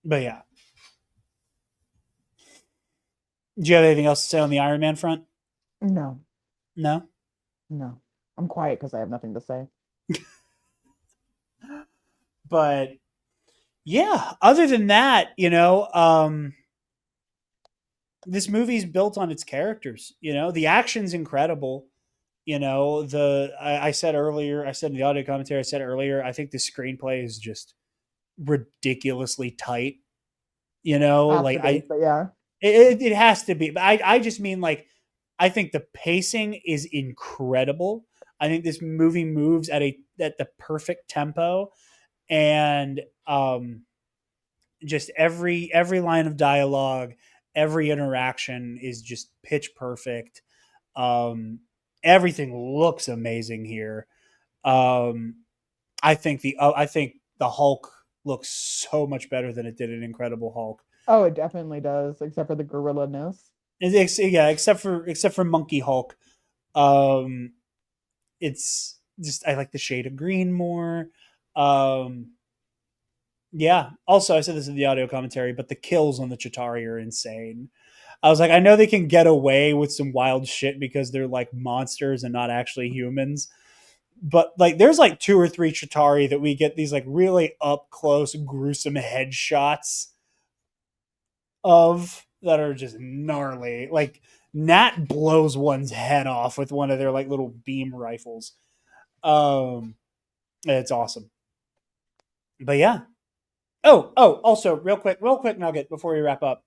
But yeah. Do you have anything else to say on the Iron Man front? No, No? no. I'm quiet because I have nothing to say. But yeah, other than that, this movie's built on its characters. The action's incredible. I said earlier, I said in the audio commentary, I said earlier, I think the screenplay is just ridiculously tight. Has Like to be, but yeah. it has to be. But I just mean like I think the pacing is incredible. I think this movie moves at the perfect tempo, and just every line of dialogue, every interaction is just pitch perfect. Everything looks amazing here. Um, I think the Hulk looks so much better than it did in Incredible Hulk. Oh, it definitely does, except for the gorilla-ness. Yeah, except for Monkey Hulk. Um, it's just I like the shade of green more. Um, yeah. Also, I said this in the audio commentary, but the kills on the Chitauri are insane. I was like, I know they can get away with some wild shit because they're like monsters and not actually humans. But like, there's like two or three Chitauri that we get these like really up close, gruesome headshots of that are just gnarly. Like, Nat blows one's head off with one of their like little beam rifles. Um, it's awesome. But yeah. Also, real quick nugget before we wrap up.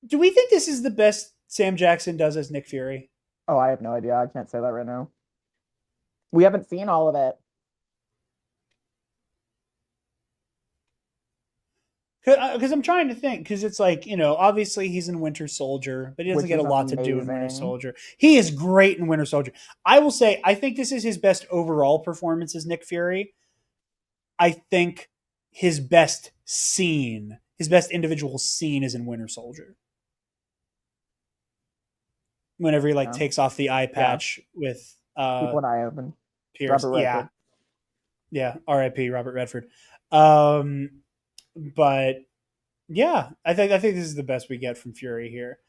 Do we think this is the best Sam Jackson does as Nick Fury? Oh, I have no idea. I can't say that right now. We haven't seen all of it. Because I'm trying to think, because it's like, obviously he's in Winter Soldier, but he doesn't Which get a is lot to do in Winter amazing. Soldier. He is great in Winter Soldier. I will say, I think this is his best overall performance as Nick Fury. I think his best individual scene is in Winter Soldier. Whenever he like Yeah. takes off the eye Yeah. patch with Keep one eye open. Pierce. Robert Yeah. Redford. Yeah. R.I.P. Robert Redford. Um, but yeah, I think this is the best we get from Fury here.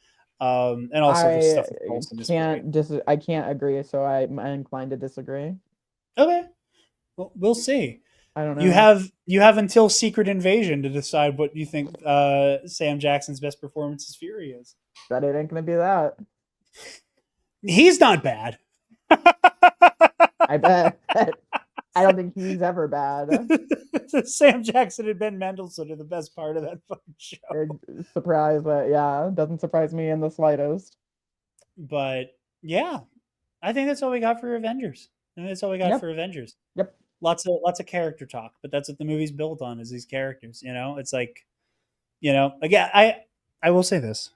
And also the I stuff with Coulson is great. I can't agree, so I'm inclined to disagree. Okay, well, we'll see. I don't You know. have you have until Secret Invasion to decide what you think Sam Jackson's best performance as Fury is. But it ain't gonna be that. He's not bad. I bet. I don't think he's ever bad. Sam Jackson and Ben Mendelsohn are the best part of that fucking show. Surprise, but yeah, doesn't surprise me in the slightest. But yeah, I think that's all we got for Avengers. And that's all we got Yep. for Avengers. Yep. lots of character talk, but that's what the movie's built on is these characters. It's like again, I will say this.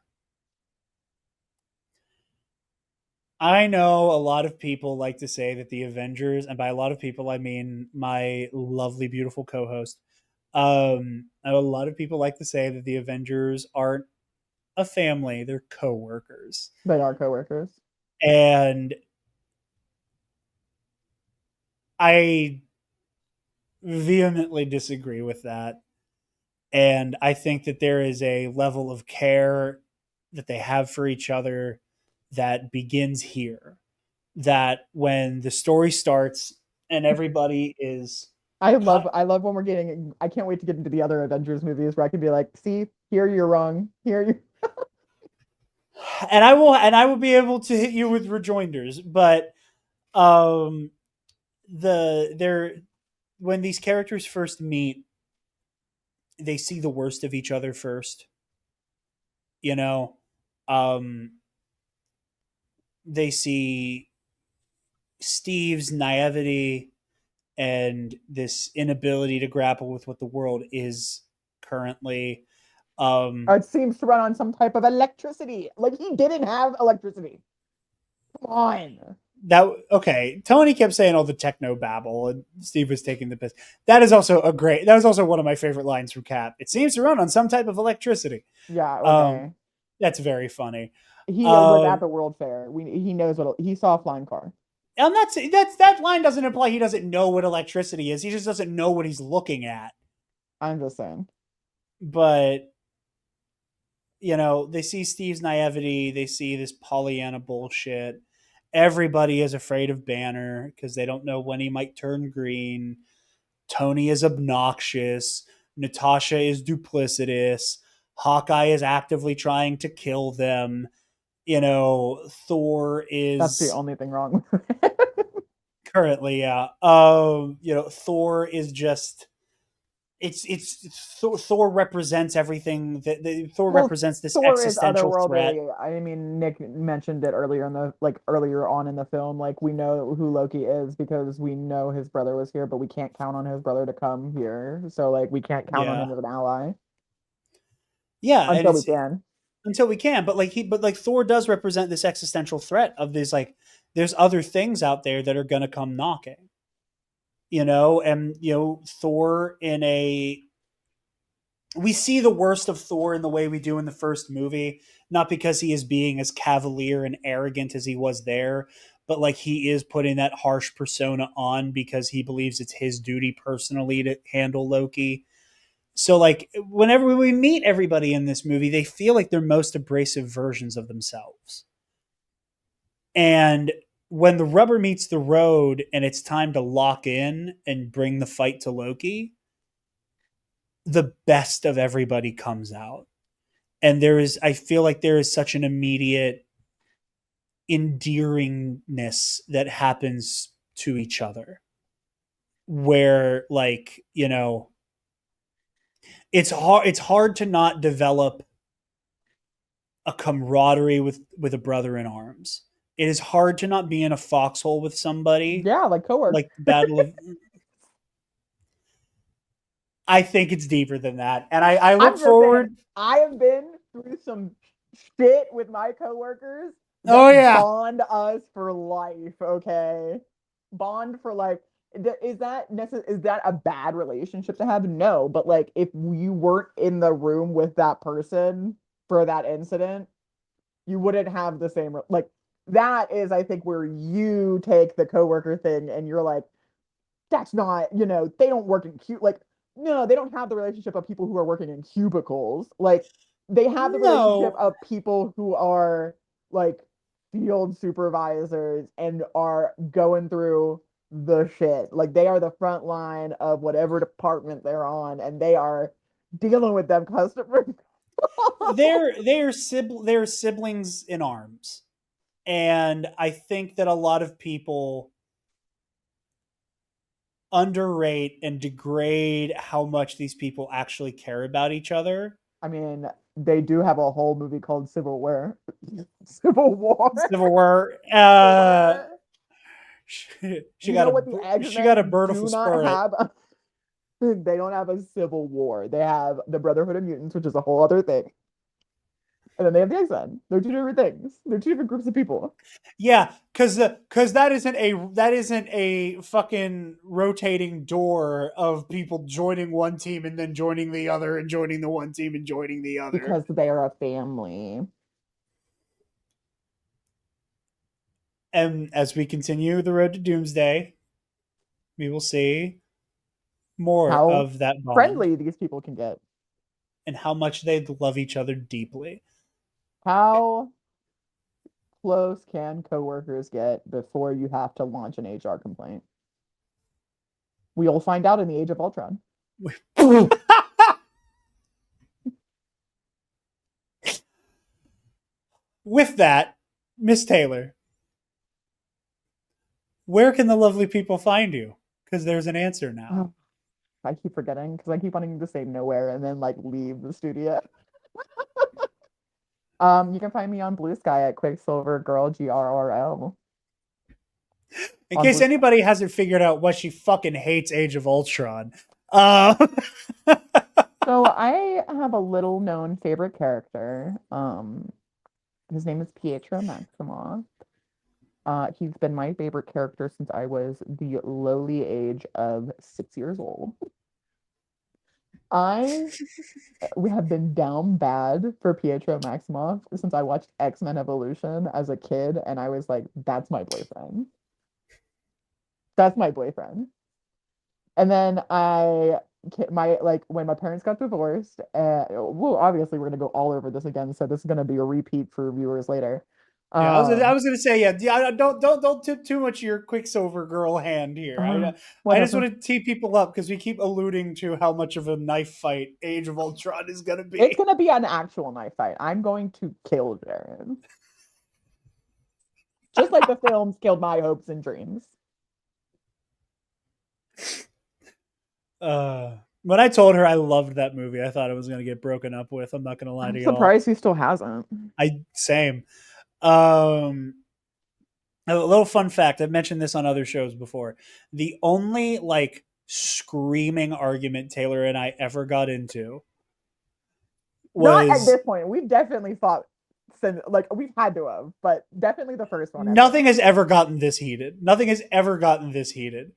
I know a lot of people like to say that the Avengers, and by a lot of people I mean my lovely, beautiful co-host. A lot of people like to say that the Avengers aren't a family; they're co-workers, They are coworkers. and I vehemently disagree with that. And I think that there is a level of care that they have for each other that begins here. That when the story starts and everybody is cut, I love when we're getting I can't wait to get into the other Avengers movies where I can be like, see, here you're wrong. Here you and I will be able to hit you with rejoinders, but um they're when these characters first meet, they see the worst of each other first, you know. Um they see Steve's naivety and this inability to grapple with what the world is currently. Um, it seems to run on some type of electricity. Like he didn't have electricity. Come on. that okay. Tony kept saying all the techno babble, and Steve was taking the piss. That is also a great. That was also one of my favorite lines from Cap. It seems to run on some type of electricity. Yeah, Um, okay. that's very funny. He was at Um, the World Fair. He knows what he saw a flying car. and that line doesn't imply he doesn't know what electricity is. He just doesn't know what he's looking at. I'm just saying. But they see Steve's naivety, they see this Pollyanna bullshit. Everybody is afraid of Banner because they don't know when he might turn green. Tony is obnoxious. Natasha is duplicitous. Hawkeye is actively trying to kill them. Thor That's the is only thing wrong with it. currently, yeah. Thor is just Thor represents everything Thor Well, represents this Thor is existential threat. otherworldly. I mean, Nick mentioned it earlier in the earlier on in the film. Like we know who Loki is because we know his brother was here, but we can't count on his brother to come here. So like we can't count on Yeah, him as an ally yeah, and until we it's can. until we can, but Thor does represent this existential threat of this like there's other things out there that are gonna come knocking, and Thor in a we see the worst of Thor in the way we do in the first movie, not because he is being as cavalier and arrogant as he was there, but like he is putting that harsh persona on because he believes it's his duty personally to handle Loki. So like whenever we meet everybody in this movie, they feel like they're most abrasive versions of themselves. And when the rubber meets the road and it's time to lock in and bring the fight to Loki, the best of everybody comes out. And I feel like there is such an immediate endearingness that happens to each other where it's hard to not develop a camaraderie with a brother in arms. It is hard to not be in a foxhole with somebody Yeah, like coworker. like the battle of I think it's deeper than that. And I look I'm just saying, forward. I have been through some shit with my coworkers Oh that yeah. bond us for life, okay? Bond for life. Is that a bad relationship to have? No, but like if you weren't in the room with that person for that incident, you wouldn't have the same like that is I think where you take the coworker thing and you're like that's not, they don't work in like no, they don't have the relationship of people who are working in cubicles. Like they have the relationship No. of people who are like field supervisors and are going through the shit. Like they are the front line of whatever department they're on and they are dealing with them customers. They're siblings in arms. And I think that a lot of people underrate and degrade how much these people actually care about each other. I mean, they do have a whole movie called Civil War. Civil War. Civil War. Civil War. She You got know a what the she got a X-Men birdiful do not spirit. have? They don't have a civil war. They have the Brotherhood of Mutants, which is a whole other thing. And then they have the X-Men. They're two different things. They're two different groups of people. Yeah, because that isn't a fucking rotating door of people joining one team and then joining the other and joining the one team and joining the other. Because they are a family. And as we continue the road to Doomsday, we will see more How of that bond friendly these people can get. and how much they love each other deeply. How close can coworkers get before you have to launch an HR complaint? We'll find out in the Age of Ultron. With that, Miss Taylor, where can the lovely people find you? Because there's an answer now. Oh, I keep forgetting because I keep wanting to say nowhere and then like leave the studio. You can find me on Blue Sky at Quicksilver Girl GRRL In on case Blue Sky. anybody hasn't figured out what she fucking hates Age of Ultron. Uh, So I have a little known favorite character. His name is Pietro Maximoff. He's been my favorite character since I was the lowly age of 6 years old. I We have been down bad for Pietro Maximoff since I watched X-Men Evolution as a kid, and I was like, that's my boyfriend. That's my boyfriend. And then my like when my parents got divorced, well, obviously we're gonna go all over this again, so this is gonna be a repeat for viewers later. yeah, I Um, was gonna say yeah. Don't tip too much your Quicksilver girl hand here. I just Whatever. want to tee people up because we keep alluding to how much of a knife fight Age of Ultron is gonna It's be. gonna be an actual knife fight. I'm going to kill Jaren, just like the films killed my hopes and dreams. When I told her I loved that movie, I thought it was gonna get broken up with. I'm not gonna lie I'm to y'all. surprised he still hasn't. I same. Um, a little fun fact, I've mentioned this on other shows before. The only like screaming argument Taylor and I ever got into Not at was this point. We've definitely fought since, like, we've had to have, but definitely the first one ever. nothing has ever gotten this heated. Nothing has ever gotten this heated.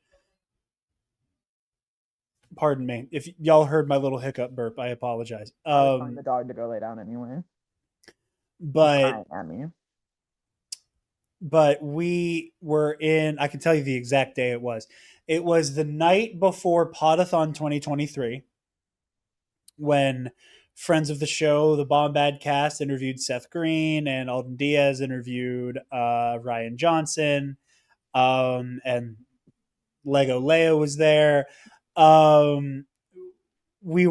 Pardon me. If y'all heard my little hiccup burp, I apologize. I was telling the dog to go lay down anyway. He's But crying at me. we were in, I can tell you the exact day it was. It was the night before Podathon 2023 when friends of the show, the Bombad cast, interviewed Seth Green and Alden Diaz interviewed Ryan Johnson, and Lego Leo was there. Um, I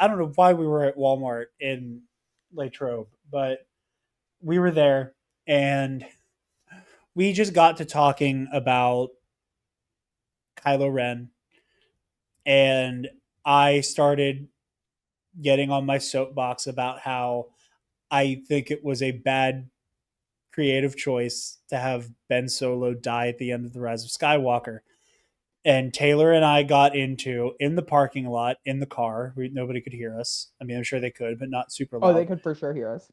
don't know why we were at Walmart in Latrobe, but we were there and we just got to talking about Kylo Ren, and I started getting on my soapbox about how I think it was a bad creative choice to have Ben Solo die at the end of The Rise of Skywalker. And Taylor and I got into in the parking lot in the car. Nobody could hear us. I mean, I'm sure they could, but not super Oh, they loud. could for sure hear us.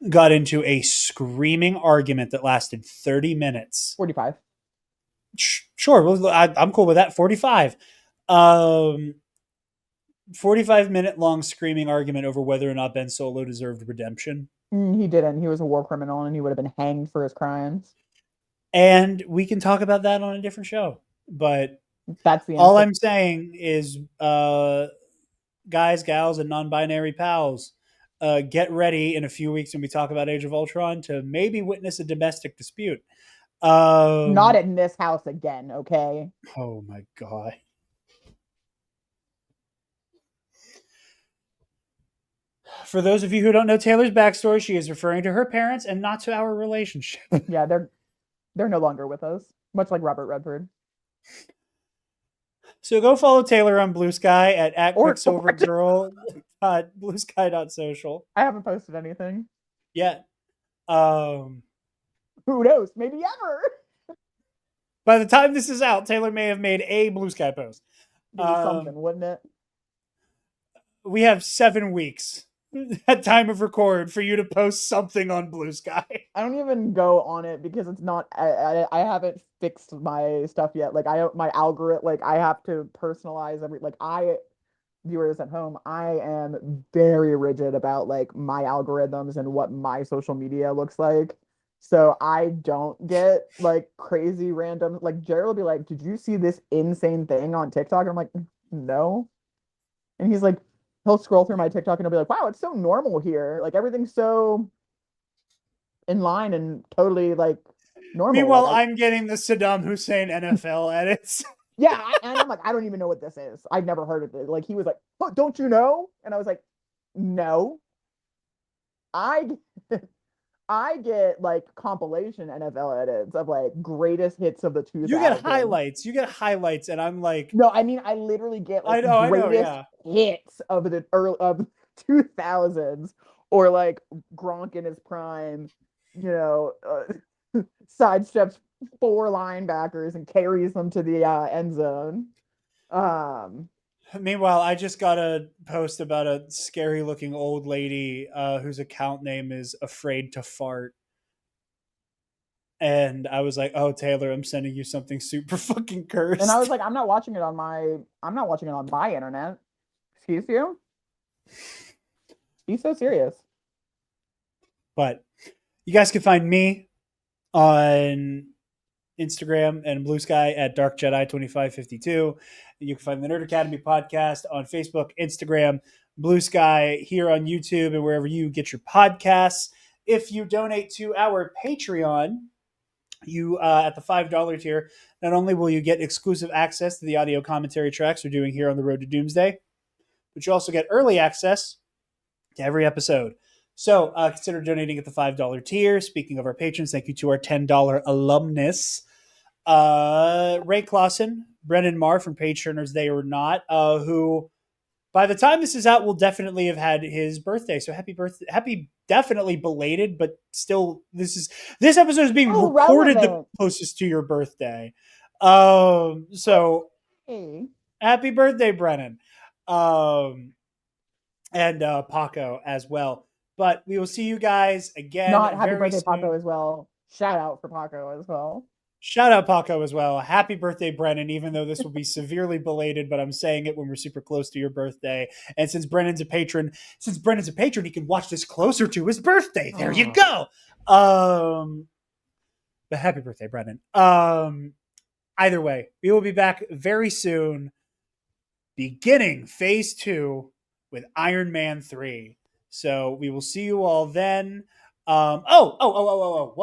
Got into a screaming argument that lasted 30 minutes. 45. Sure, well, I'm cool with that. 45. 45-minute long screaming argument over whether or not Ben Solo deserved redemption. He didn't. He was a war criminal and he would have been hanged for his crimes. And we can talk about that on a different show. But That's the all answer. I'm saying is, guys, gals, and non binary pals, get ready in a few weeks when we talk about Age of Ultron to maybe witness a domestic dispute. Not Um, in this house again, okay? oh my God. For those of you who don't know Taylor's backstory, she is referring to her parents and not to our relationship. Yeah, they're no longer with us, much like Robert Redford. So go follow Taylor on Blue Sky at Or quicksilvergirl. Bluesky.social. I haven't posted anything. Yeah. Um, Who knows? Maybe ever. By the time this is out, Taylor may have made a Blue Sky post. Be something, wouldn't it? We have 7 weeks at time of record for you to post something on Blue Sky. I don't even go on it because it's not. I haven't fixed my stuff yet. Like my algorithm. Like I have to personalize every. Like I viewers at home, I am very rigid about like my algorithms and what my social media looks like. So I don't get like crazy random. Like Jared will be like, "Did you see this insane thing on TikTok?" And I'm like, "No." And he's like, he'll scroll through my TikTok and he'll be like, "Wow, it's so normal here. Like everything's so in line and totally like normal." Like Meanwhile, I'm getting the Saddam Hussein NFL edits. yeah, and I'm like, I don't even know what this is. I've never heard of it. Like he was like, "Oh, don't you know?" And I was like, "No." I I get like compilation NFL edits of like greatest hits of the You get 2000s. highlights. You get highlights, and I'm like, No, I mean I literally get like I know, greatest yeah. hits of the early of 2000s or like Gronk in his prime, you know, sidesteps 4 linebackers and carries them to the end zone. Um, Meanwhile, I just got a post about a scary looking old lady whose account name is Afraid to Fart. And I was like, oh, Taylor, I'm sending you something super fucking and I was cursed. like, I'm not watching it on my internet. Excuse you? He's so serious. But you guys can find me on Instagram and Blue Sky at Dark Jedi 2552. You can find the Nerd Academy podcast on Facebook, Instagram, Blue Sky, here on YouTube, and wherever you get your podcasts. If you donate to our Patreon, you at the $5 tier, not only will you get exclusive access to the audio commentary tracks we're doing here on the Road to Doomsday, but you also get early access to every episode. So consider donating at the $5 tier. Speaking of our patrons, thank you to our $10 alumnus, Ray Clausen, Brennan Marr from Page Turners They or Not, who by the time this is out will definitely have had his birthday. So happy birthday, happy definitely belated, but still this episode is being Oh, recorded the relevant. closest to your birthday. So Hey. happy birthday, Brennan. And Paco as well. But we will see you guys Not again happy very birthday, Paco, soon. as well. Shout out for Paco as well. Shout out Paco as well. Happy birthday, Brennan, even though this will be severely belated, but I'm saying it when we're super close to your birthday. And since Brennan's a patron, he can watch this closer to his birthday. There you Oh. go. But happy birthday, Brennan. Either way, we will be back very soon, beginning phase 2 with Iron Man 3. So we will see you all then. One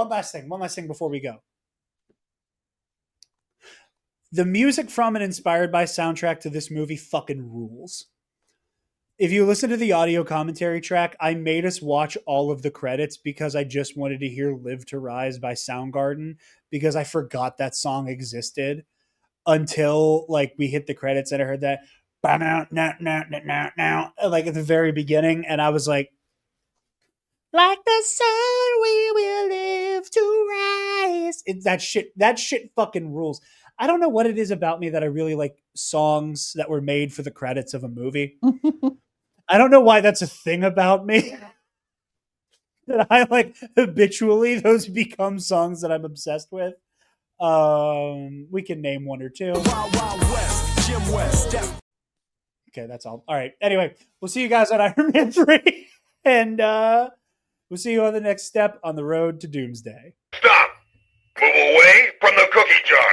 last thing before we go. The music from and inspired by soundtrack to this movie fucking rules. If you listen to the audio commentary track, I made us watch all of the credits because I just wanted to hear Live to Rise by Soundgarden because I forgot that song existed until like we hit the credits and I heard that like at the very beginning and I was like the sun we will live to rise. That shit fucking rules. I don't know what it is about me that I really like songs that were made for the credits of a movie. I don't know why that's a thing about me. That I like habitually those become songs that I'm obsessed with. We can name one or two. Wild, Wild West, Jim West. Okay, that's all. All right. Anyway, we'll see you guys on Iron Man 3. And we'll see you on the next step on the road to Doomsday. Stop! Move away from the cookie jar!